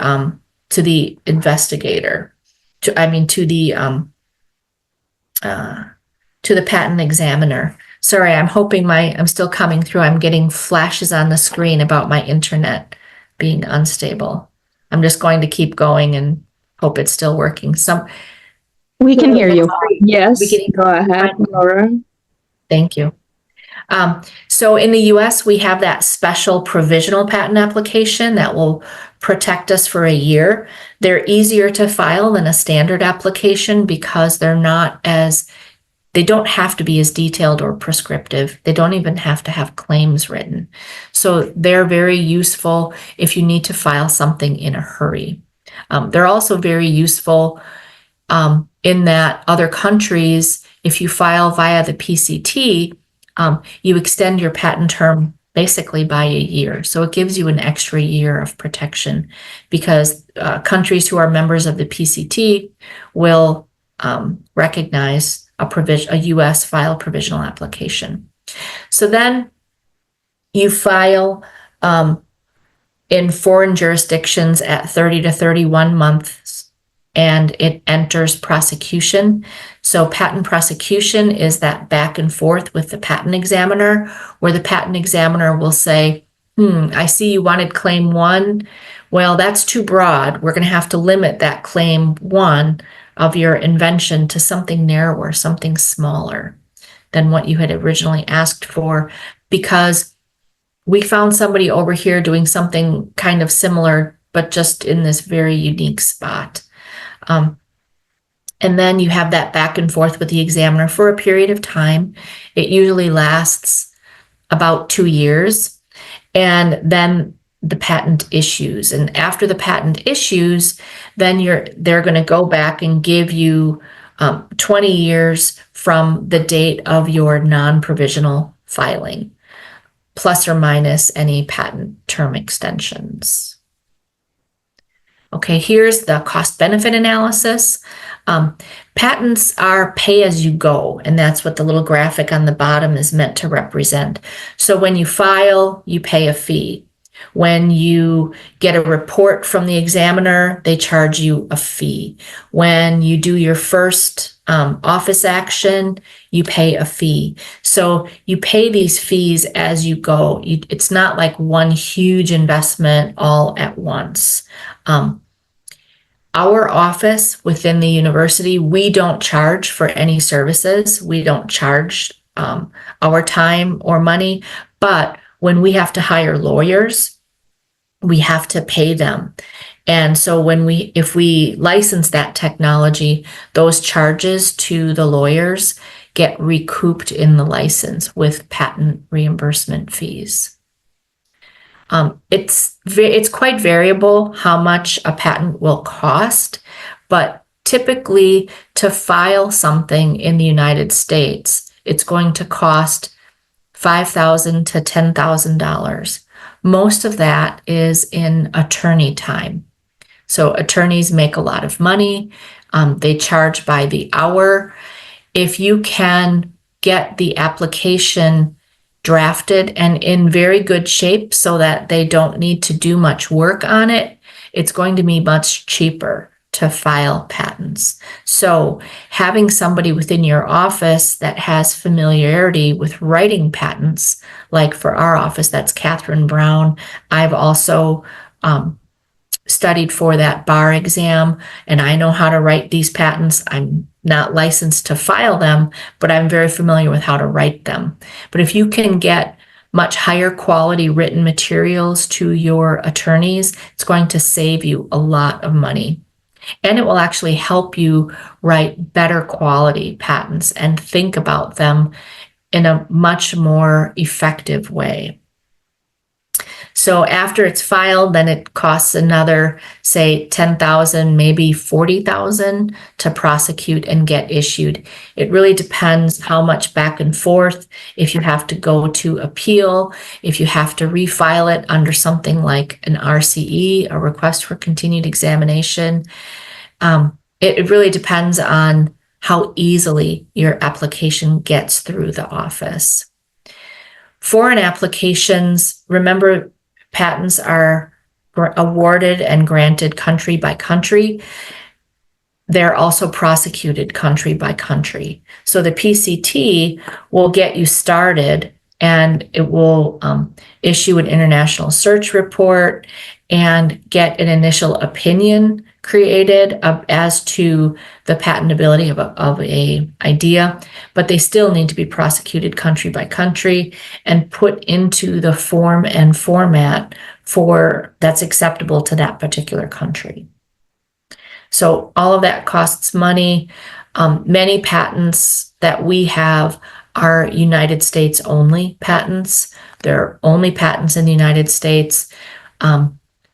investigator, to the patent examiner. Sorry, I'm hoping I'm still coming through. I'm getting flashes on the screen about my internet being unstable. I'm just going to keep going and hope it's still working. We can hear you. Yes, We can- go ahead, Laura. Thank you. So in the US, we have that special provisional patent application that will protect us for a year. They're easier to file than a standard application because they don't have to be as detailed or prescriptive. They don't even have to have claims written. So they're very useful if you need to file something in a hurry. They're also very useful in that other countries, if you file via the PCT, you extend your patent term basically by a year. So it gives you an extra year of protection because countries who are members of the PCT will recognize a US file provisional application. So then you file in foreign jurisdictions at 30 to 31 months and it enters prosecution. So patent prosecution is that back and forth with the patent examiner, where the patent examiner will say, I see you wanted claim 1. Well, that's too broad. We're going to have to limit that claim 1 of your invention to something narrower, something smaller than what you had originally asked for, because we found somebody over here doing something kind of similar, but just in this very unique spot. And then you have that back and forth with the examiner for a period of time. It usually lasts about 2 years, and then the patent issues. And after the patent issues, then they're going to go back and give you 20 years from the date of your non-provisional filing, plus or minus any patent term extensions. Okay, here's the cost-benefit analysis. Patents are pay as you go, and that's what the little graphic on the bottom is meant to represent. So when you file, you pay a fee. When you get a report from the examiner, they charge you a fee. When you do your first office action, you pay a fee. So you pay these fees as you go. It's not like one huge investment all at once. Our office within the university, we don't charge for any services. We don't charge our time or money, but when we have to hire lawyers, we have to pay them. And so if we license that technology, those charges to the lawyers get recouped in the license with patent reimbursement fees. It's quite variable how much a patent will cost, but typically to file something in the United States, it's going to cost $5,000 to $10,000. Most of that is in attorney time. So attorneys make a lot of money. They charge by the hour. If you can get the application drafted and in very good shape so that they don't need to do much work on it, it's going to be much cheaper to file patents. So having somebody within your office that has familiarity with writing patents, like for our office, that's Catherine Brown. I've also studied for that bar exam, and I know how to write these patents. I'm not licensed to file them, but I'm very familiar with how to write them. But if you can get much higher quality written materials to your attorneys, it's going to save you a lot of money. And it will actually help you write better quality patents and think about them in a much more effective way. So after it's filed, then it costs another, say, $10,000, maybe $40,000 to prosecute and get issued. It really depends how much back and forth, if you have to go to appeal, if you have to refile it under something like an RCE, a request for continued examination. It really depends on how easily your application gets through the office. Foreign applications, remember, patents are awarded and granted country by country. They're also prosecuted country by country. So the PCT will get you started, and it will issue an international search report and get an initial opinion created as to the patentability of a idea, but they still need to be prosecuted country by country and put into the form and format for that's acceptable to that particular country. So all of that costs money. Many patents that we have are United States only patents. They're only patents in the United States.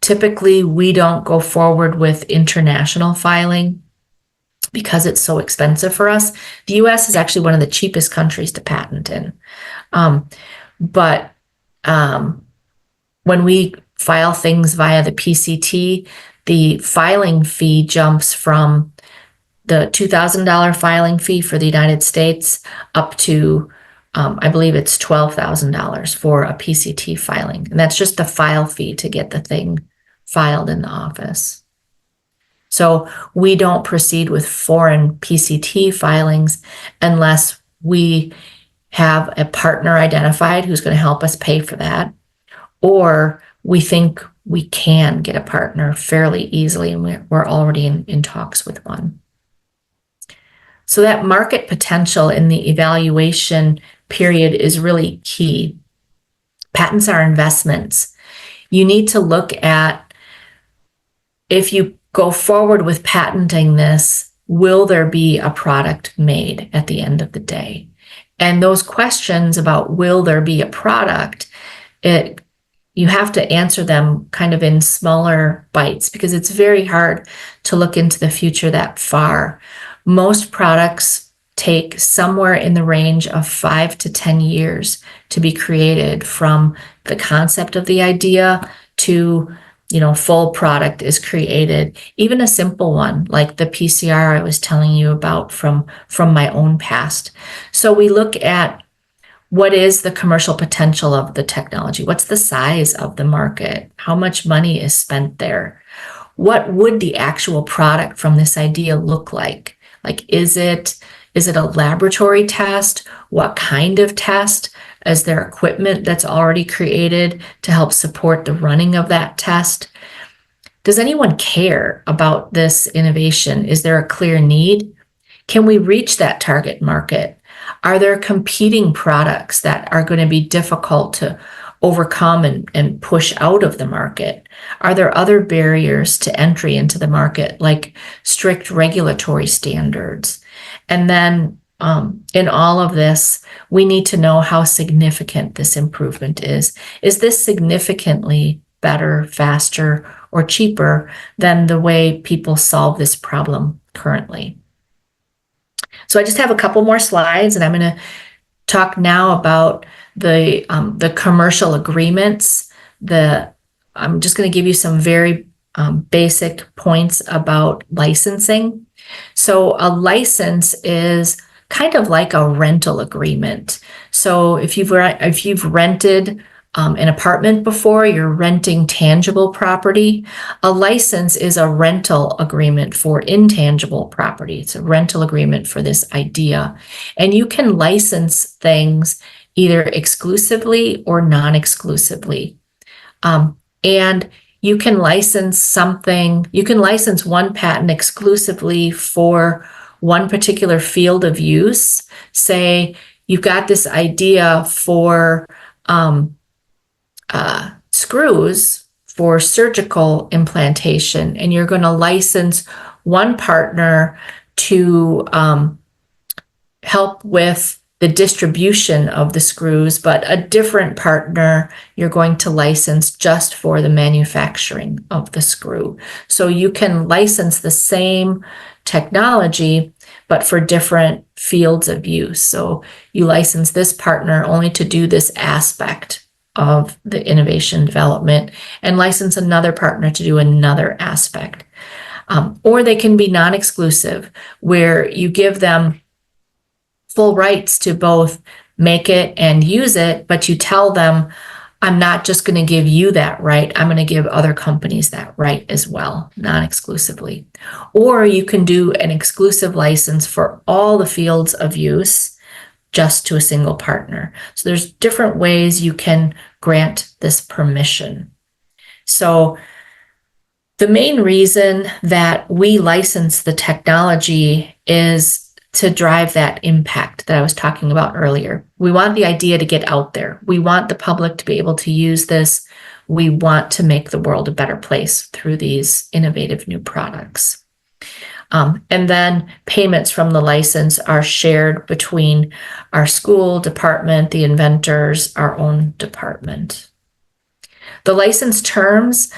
Typically, we don't go forward with international filing because it's so expensive for us. The US is actually one of the cheapest countries to patent in. But when we file things via the PCT, the filing fee jumps from the $2,000 filing fee for the United States up to I believe it's $12,000 for a PCT filing. And that's just the file fee to get the thing filed in the office. So we don't proceed with foreign PCT filings unless we have a partner identified who's going to help us pay for that, or we think we can get a partner fairly easily and we're already in talks with one. So that market potential in the evaluation period is really key. Patents are investments. You need to look at, if you go forward with patenting this, will there be a product made at the end of the day? And those questions about will there be a product, you have to answer them kind of in smaller bites because it's very hard to look into the future that far. Most products take somewhere in the range of 5 to 10 years to be created from the concept of the idea to, full product is created. Even a simple one like the PCR I was telling you about from my own past. So we look at what is the commercial potential of the technology? What's the size of the market? How much money is spent there? What would the actual product from this idea look like? Like, is it a laboratory test? What kind of test? Is there equipment that's already created to help support the running of that test? Does anyone care about this innovation? Is there a clear need? Can we reach that target market? Are there competing products that are going to be difficult to overcome and push out of the market? Are there other barriers to entry into the market, like strict regulatory standards? And then in all of this, we need to know how significant this improvement is. Is this significantly better, faster, or cheaper than the way people solve this problem currently? So I just have a couple more slides, and I'm going to talk now about the commercial agreements. I'm just going to give you some very basic points about licensing. So a license is kind of like a rental agreement. So if you've rented an apartment before, you're renting tangible property. A license is a rental agreement for intangible property. It's a rental agreement for this idea. And you can license things either exclusively or non-exclusively. And you can license one patent exclusively for one particular field of use. Say you've got this idea for screws for surgical implantation, and you're going to license one partner to help with the distribution of the screws, but a different partner you're going to license just for the manufacturing of the screw. So you can license the same technology, but for different fields of use. So you license this partner only to do this aspect of the innovation development and license another partner to do another aspect. Or they can be non-exclusive, where you give them full rights to both make it and use it, but you tell them, I'm not just going to give you that right, I'm going to give other companies that right as well, non-exclusively. Or you can do an exclusive license for all the fields of use just to a single partner. So there's different ways you can grant this permission. So the main reason that we license the technology is to drive that impact that I was talking about earlier. We want the idea to get out there. We want the public to be able to use this. We want to make the world a better place through these innovative new products. And then payments from the license are shared between our school department, the inventors, our own department. The license terms,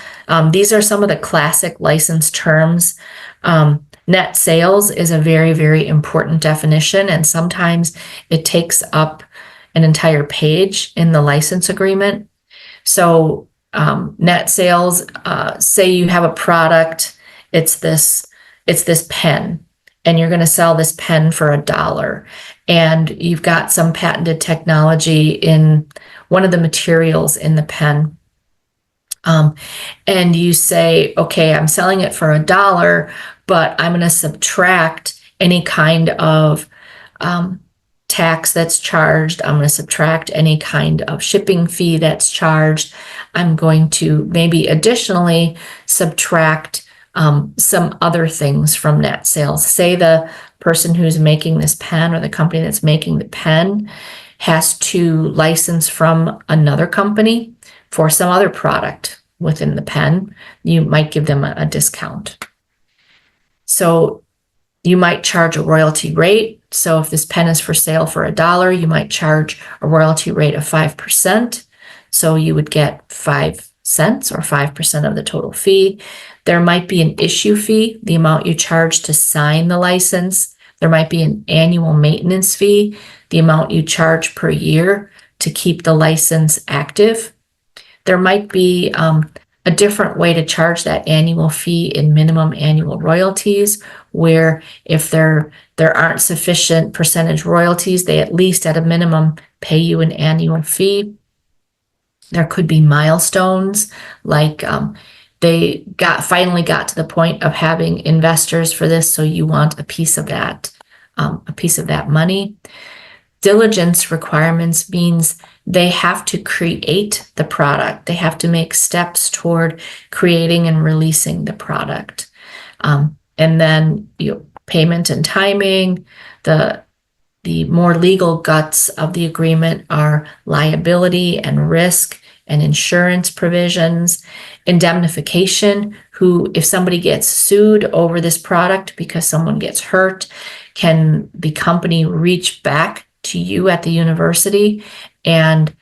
these are some of the classic license terms. Net sales is a very, very important definition, and sometimes it takes up an entire page in the license agreement. So net sales, say you have a product, it's this pen, and you're going to sell this pen for $1, and you've got some patented technology in one of the materials in the pen. And you say, okay, I'm selling it for $1, but I'm going to subtract any kind of tax that's charged. I'm going to subtract any kind of shipping fee that's charged. I'm going to maybe additionally subtract some other things from net sales. Say the person who's making this pen or the company that's making the pen has to license from another company for some other product within the pen. You might give them a discount. So you might charge a royalty rate. So if this pen is for sale for $1, you might charge a royalty rate of 5%. So you would get 5 cents or 5% of the total fee. There might be an issue fee, the amount you charge to sign the license. There might be an annual maintenance fee, the amount you charge per year to keep the license active. There might be a different way to charge that annual fee in minimum annual royalties, where if there aren't sufficient percentage royalties, they at least at a minimum pay you an annual fee. There could be milestones, like they finally got to the point of having investors for this, so you want a piece of that money. Diligence requirements means they have to create the product. They have to make steps toward creating and releasing the product. And then payment and timing. The more legal guts of the agreement are liability and risk and insurance provisions, indemnification, if somebody gets sued over this product because someone gets hurt, can the company reach back to you at the university and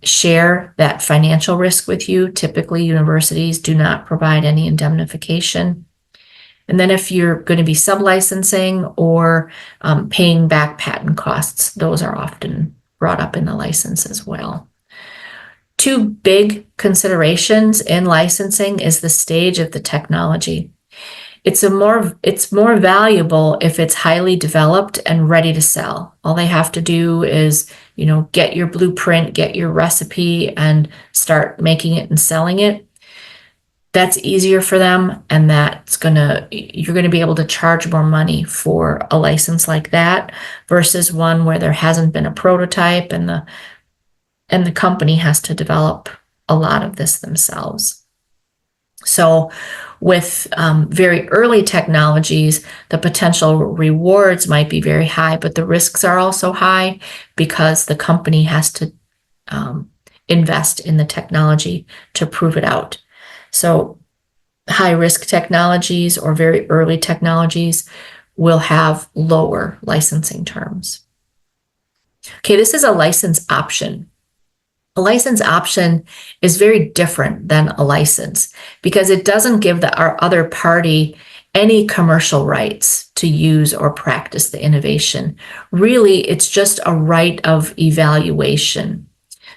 share that financial risk with you? Typically, universities do not provide any indemnification. And then if you're going to be sublicensing or paying back patent costs, those are often brought up in the license as well. Two big considerations in licensing is the stage of the technology. It's more valuable if it's highly developed and ready to sell. All they have to do is, get your blueprint, get your recipe, and start making it and selling it. That's easier for them, and you're gonna be able to charge more money for a license like that versus one where there hasn't been a prototype and the company has to develop a lot of this themselves. So with very early technologies, the potential rewards might be very high, but the risks are also high because the company has to invest in the technology to prove it out. So high risk technologies or very early technologies will have lower licensing terms. Okay, this is a license option. A license option is very different than a license because it doesn't give our other party any commercial rights to use or practice the innovation. Really, it's just a right of evaluation.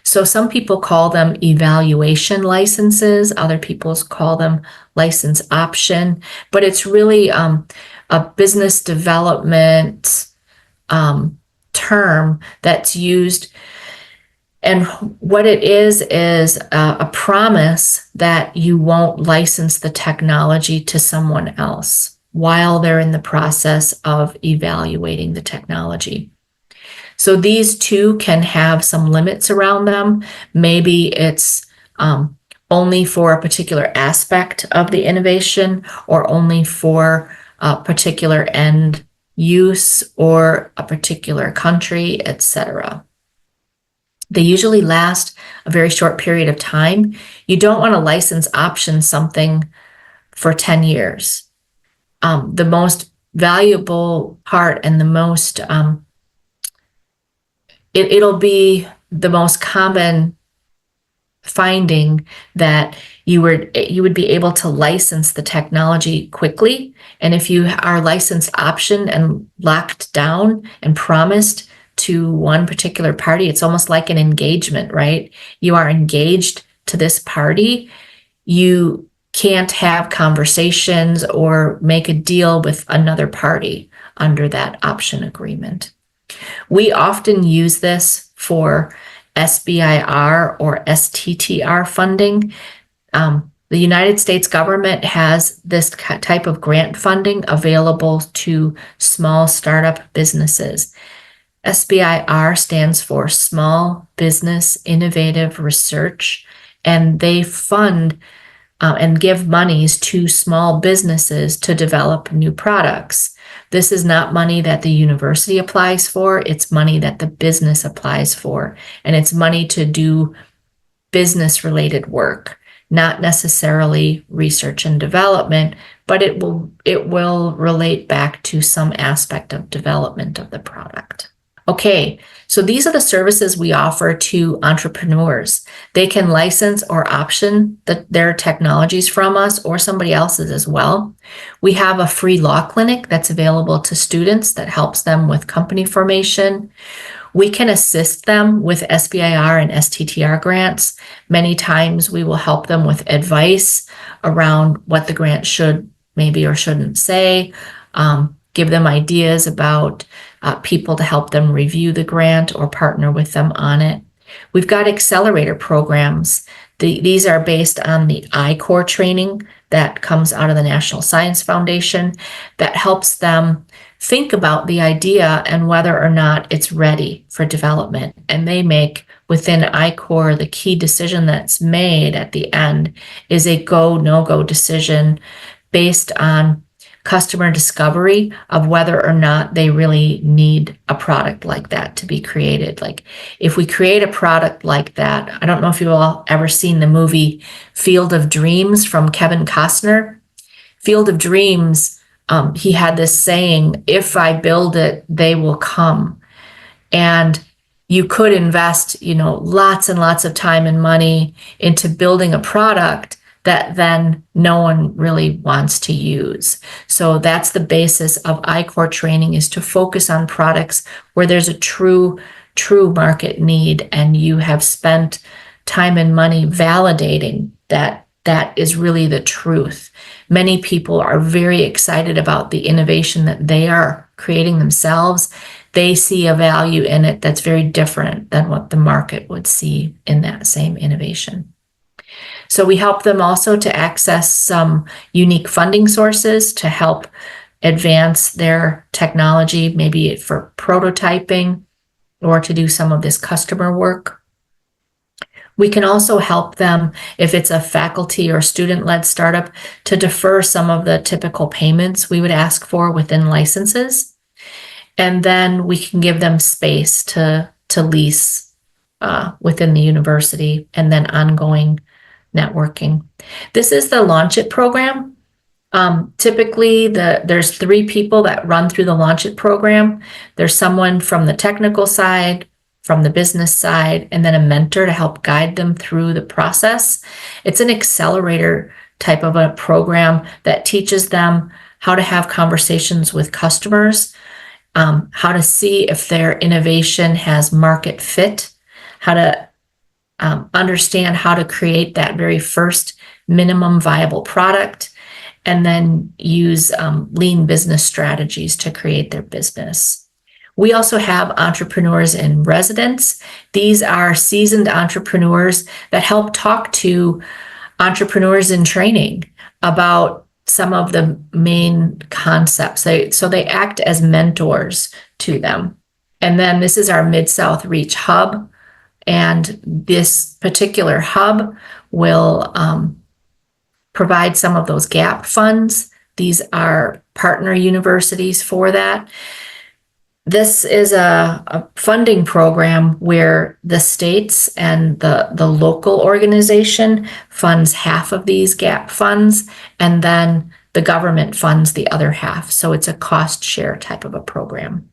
So some people call them evaluation licenses, other people call them license option, but it's really a business development term that's used. And what it is a promise that you won't license the technology to someone else while they're in the process of evaluating the technology. So these two can have some limits around them. Maybe it's only for a particular aspect of the innovation or only for a particular end use or a particular country, etc. They usually last a very short period of time. You don't want to license option something for 10 years. The most valuable part and the most, it'll be the most common finding that you would be able to license the technology quickly. And if you are licensed option and locked down and promised to one particular party, it's almost like an engagement, right? You are engaged to this party. You can't have conversations or make a deal with another party under that option agreement. We often use this for SBIR or STTR funding. The United States government has this type of grant funding available to small startup businesses. SBIR stands for Small Business Innovative Research, and they fund and give monies to small businesses to develop new products. This is not money that the university applies for, it's money that the business applies for, and it's money to do business-related work, not necessarily research and development, but it will relate back to some aspect of development of the product. Okay, so these are the services we offer to entrepreneurs. They can license or option their technologies from us or somebody else's as well. We have a free law clinic that's available to students that helps them with company formation. We can assist them with SBIR and STTR grants. Many times we will help them with advice around what the grant should maybe or shouldn't say, give them ideas about people to help them review the grant or partner with them on it. We've got accelerator programs. These are based on the I-Corps training that comes out of the National Science Foundation that helps them think about the idea and whether or not it's ready for development. And they make, within I-Corps, the key decision that's made at the end is a go, no-go decision based on customer discovery of whether or not they really need a product like that to be created. Like if we create a product like that, I don't know if you've all ever seen the movie Field of Dreams from Kevin Costner. Field of Dreams, he had this saying, if I build it, they will come. And you could invest, lots and lots of time and money into building a product that then no one really wants to use. So that's the basis of I-Corps training, is to focus on products where there's a true true market need and you have spent time and money validating that that is really the truth. Many people are very excited about the innovation that they are creating themselves. They see a value in it that's very different than what the market would see in that same innovation. So we help them also to access some unique funding sources to help advance their technology, maybe for prototyping or to do some of this customer work. We can also help them, if it's a faculty or student-led startup, to defer some of the typical payments we would ask for within licenses. And then we can give them space to lease within the university and then ongoing networking. This is the Launch It program. Typically, there's 3 people that run through the Launch It program. There's someone from the technical side, from the business side, and then a mentor to help guide them through the process. It's an accelerator type of a program that teaches them how to have conversations with customers, how to see if their innovation has market fit, how to understand how to create that very first minimum viable product, and then use lean business strategies to create their business. We also have entrepreneurs in residence. These are seasoned entrepreneurs that help talk to entrepreneurs in training about some of the main concepts. So they act as mentors to them. And then this is our Mid-South Reach Hub. And this particular hub will provide some of those GAP funds. These are partner universities for that. This is a funding program where the states and the local organization funds half of these GAP funds, and then the government funds the other half. So it's a cost share type of a program.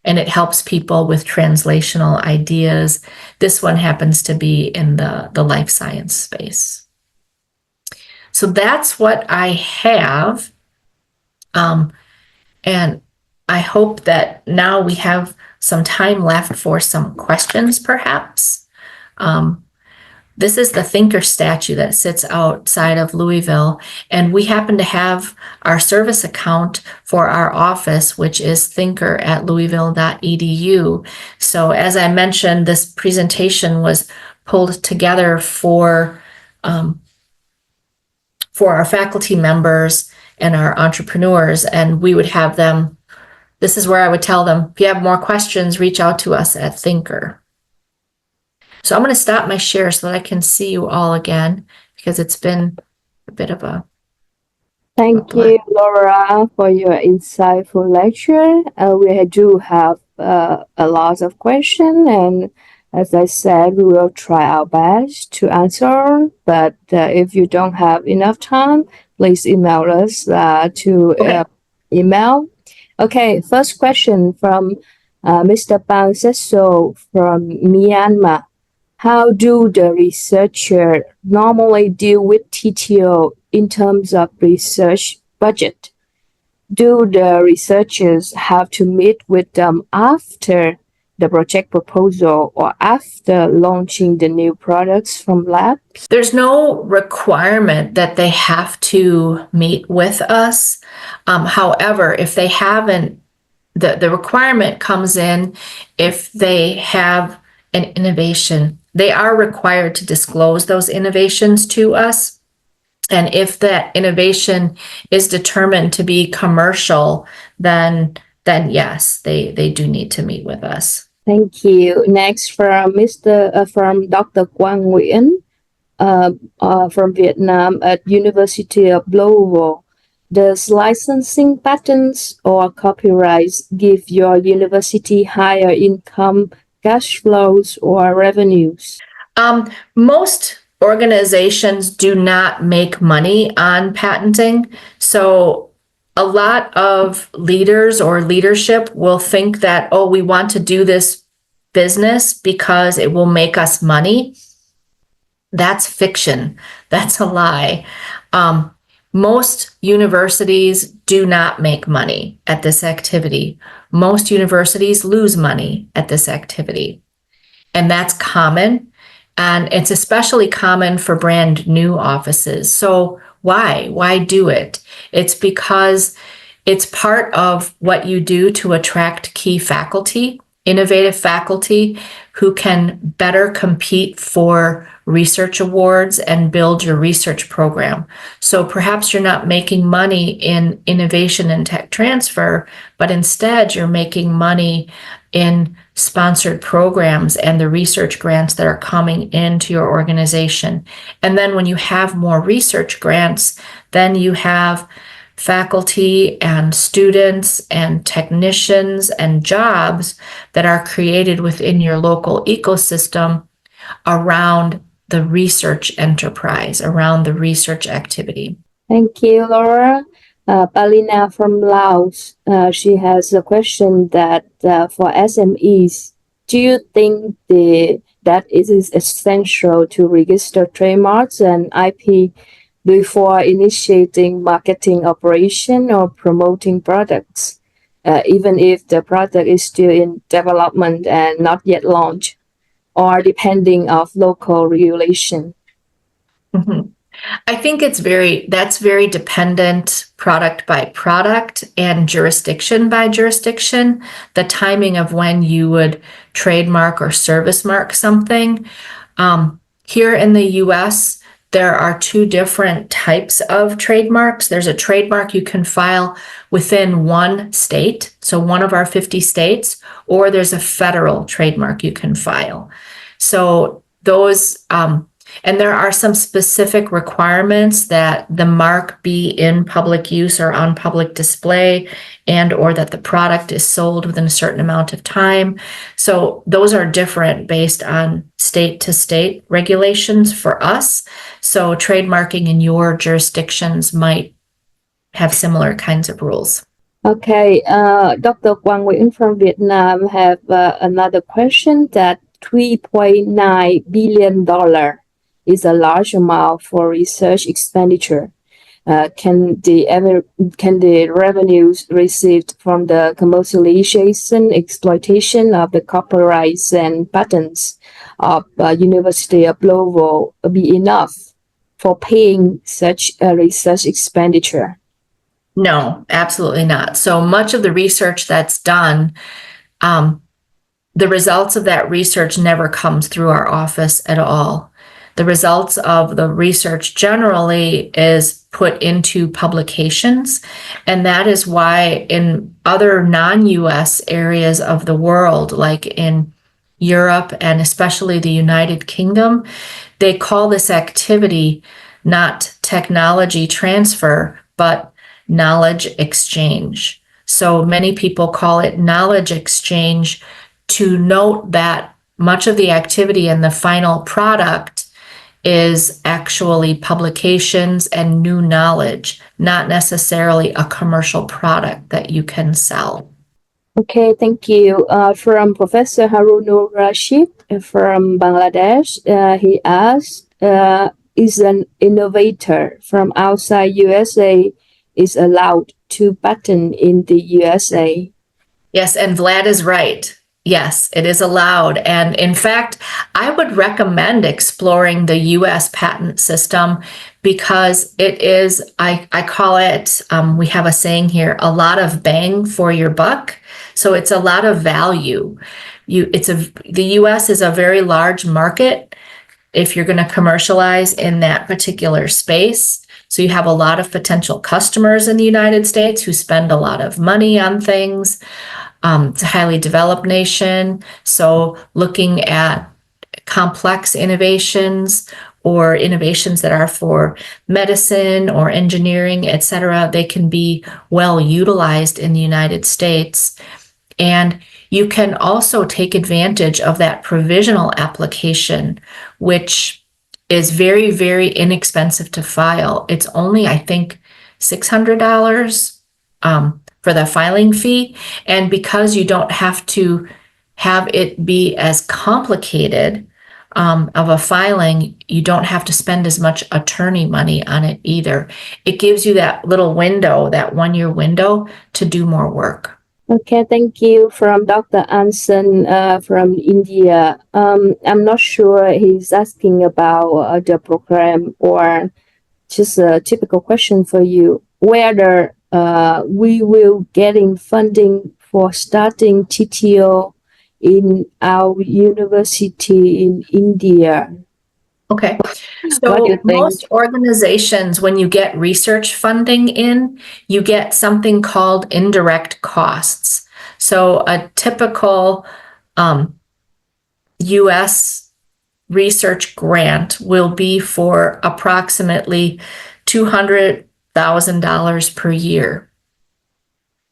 And it helps people with translational ideas. This one happens to be in the life science space. So that's what I have. And I hope that now we have some time left for some questions, perhaps. This is the Thinker statue that sits outside of Louisville, and we happen to have our service account for our office, which is thinker@louisville.edu. So as I mentioned, this presentation was pulled together for our faculty members and our entrepreneurs, and we would have them. This is where I would tell them, if you have more questions, reach out to us at Thinker. So I'm going to stop my share so that I can see you all again, because it's been a bit of a... Thank you, Laura, for your insightful lecture. We do have a lot of questions, and as I said, we will try our best to answer. But if you don't have enough time, please email us to email. Okay, first question from Mr. Bang Seso from Myanmar. How do the researchers normally deal with TTO in terms of research budget? Do the researchers have to meet with them after the project proposal or after launching the new products from labs? There's no requirement that they have to meet with us. However, if they haven't, the requirement comes in if they have an innovation. They are required to disclose those innovations to us. And if that innovation is determined to be commercial, then yes, they do need to meet with us. Thank you. Next from Dr. Quang Nguyen from Vietnam at University of Louisville. Does licensing patents or copyrights give your university higher income, cash flows, or revenues? Most organizations do not make money on patenting. So a lot of leaders or leadership will think that, oh, we want to do this business because it will make us money. That's fiction. That's a lie. Most universities do not make money at this activity. Most universities lose money at this activity. And that's common. And it's especially common for brand new offices. So why? Why do it? It's because it's part of what you do to attract key faculty, innovative faculty who can better compete for research awards and build your research program. So perhaps you're not making money in innovation and tech transfer, but instead you're making money in sponsored programs and the research grants that are coming into your organization. And then when you have more research grants, then you have faculty and students and technicians and jobs that are created within your local ecosystem around the research enterprise, around the research activity. Thank you, Laura. Palina from Laos, she has a question that for SMEs, do you think that it is essential to register trademarks and IP before initiating marketing operation or promoting products, even if the product is still in development and not yet launched, or depending of local regulation? Mm-hmm. I think that's very dependent product by product and jurisdiction by jurisdiction, the timing of when you would trademark or service mark something. Here in the US, there are two different types of trademarks. There's a trademark you can file within one state, so one of our 50 states, or there's a federal trademark you can file. So those, and there are some specific requirements that the mark be in public use or on public display, and or that the product is sold within a certain amount of time. So those are different based on state to state regulations for us. So trademarking in your jurisdictions might have similar kinds of rules. Okay, Dr. Quang Nguyen from Vietnam have another question that $3.9 billion is a large amount for research expenditure. Can the revenues received from the commercialization, exploitation of the copyrights and patents of University of Louisville be enough for paying such a research expenditure? No, absolutely not. So much of the research that's done, the results of that research never comes through our office at all. The results of the research generally is put into publications, and that is why in other non-US areas of the world, like in Europe and especially the United Kingdom, they call this activity not technology transfer, but knowledge exchange. So many people call it knowledge exchange to note that much of the activity and the final product is actually publications and new knowledge, not necessarily a commercial product that you can sell. Okay, thank you. From Professor Harunur Rashid from Bangladesh, he asked, is an innovator from outside USA is allowed to patent in the USA? Yes, and Vlad is right. Yes, it is allowed. And in fact, I would recommend exploring the US patent system because it is, I call it, we have a saying here, a lot of bang for your buck. So it's a lot of value. The US is a very large market if you're going to commercialize in that particular space. So you have a lot of potential customers in the United States who spend a lot of money on things. It's a highly developed nation. So looking at complex innovations or innovations that are for medicine or engineering, et cetera, they can be well utilized in the United States. And you can also take advantage of that provisional application, which is very, very inexpensive to file. It's only, I think, $600 for the filing fee. And because you don't have to have it be as complicated of a filing, you don't have to spend as much attorney money on it either. It gives you that little window, that 1-year window to do more work. Okay, thank you from Dr. Anson from India. I'm not sure he's asking about the program or just a typical question for you, whether we will getting funding for starting TTO in our university in India. Okay. What do So you think? most organizations, when you get research funding in, you get something called indirect costs. So a typical US research grant will be for approximately $200,000 per year.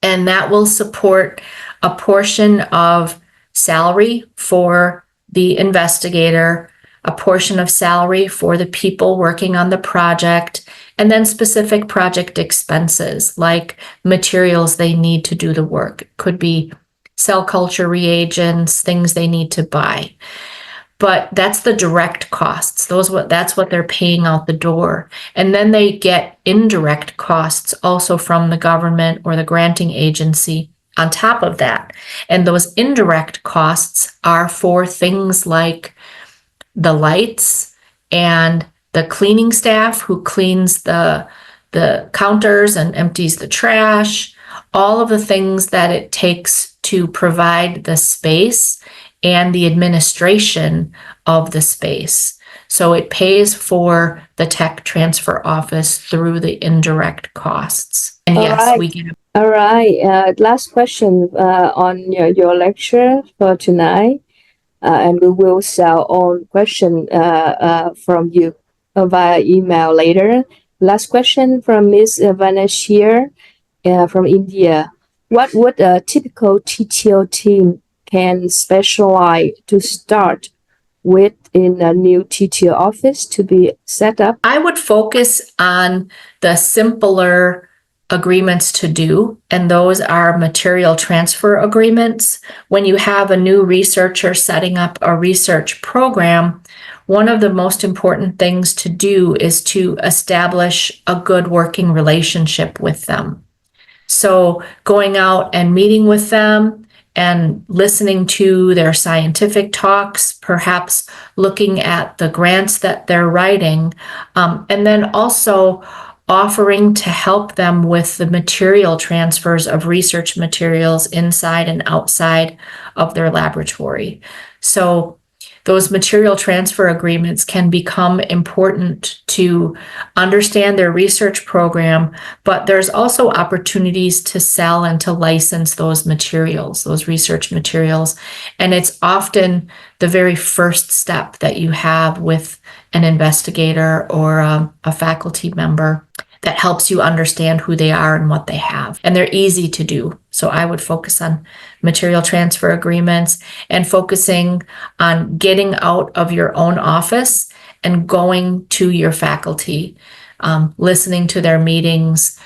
And that will support a portion of salary for the investigator, a portion of salary for the people working on the project, and then specific project expenses like materials they need to do the work. It could be cell culture reagents, things they need to buy. But that's the direct costs. That's what they're paying out the door. And then they get indirect costs also from the government or the granting agency on top of that. And those indirect costs are for things like the lights and the cleaning staff who cleans the counters and empties the trash, all of the things that it takes to provide the space and the administration of the space. So it pays for the tech transfer office through the indirect costs. And yes, Alright. we get All right. Last question on your lecture for tonight. And we will sell on question from you via email later. Last question from Ms. Vanashir from India. What would a typical TTO team can specialize to start with in a new TTO office to be set up? I would focus on the simpler agreements to do, and those are material transfer agreements. When you have a new researcher setting up a research program, one of the most important things to do is to establish a good working relationship with them. So going out and meeting with them and listening to their scientific talks, perhaps looking at the grants that they're writing, and then also offering to help them with the material transfers of research materials inside and outside of their laboratory. So those material transfer agreements can become important to understand their research program, but there's also opportunities to sell and to license those materials, those research materials. And it's often the very first step that you have with an investigator or a faculty member that helps you understand who they are and what they have. And they're easy to do. So I would focus on material transfer agreements and focusing on getting out of your own office and going to your faculty, listening to their meetings,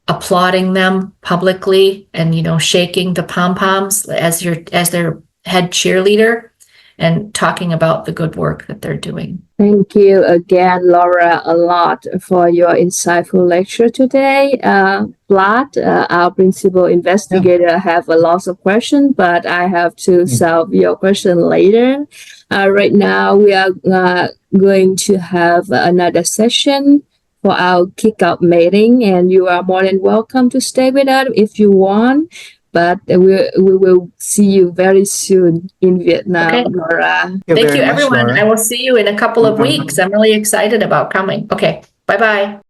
applauding them publicly and, shaking the pom-poms as their head cheerleader and talking about the good work that they're doing. Thank you again, Laura, a lot for your insightful lecture today. Vlad, our principal investigator, have a lot of questions, but I have to solve your question later. Right now, we are going to have another session for our kickoff meeting, and you are more than welcome to stay with us if you want. But we will see you very soon in Vietnam, Okay. Laura. Thank you, everyone. I will see you in a couple of weeks. I'm really excited about coming. Okay, bye-bye.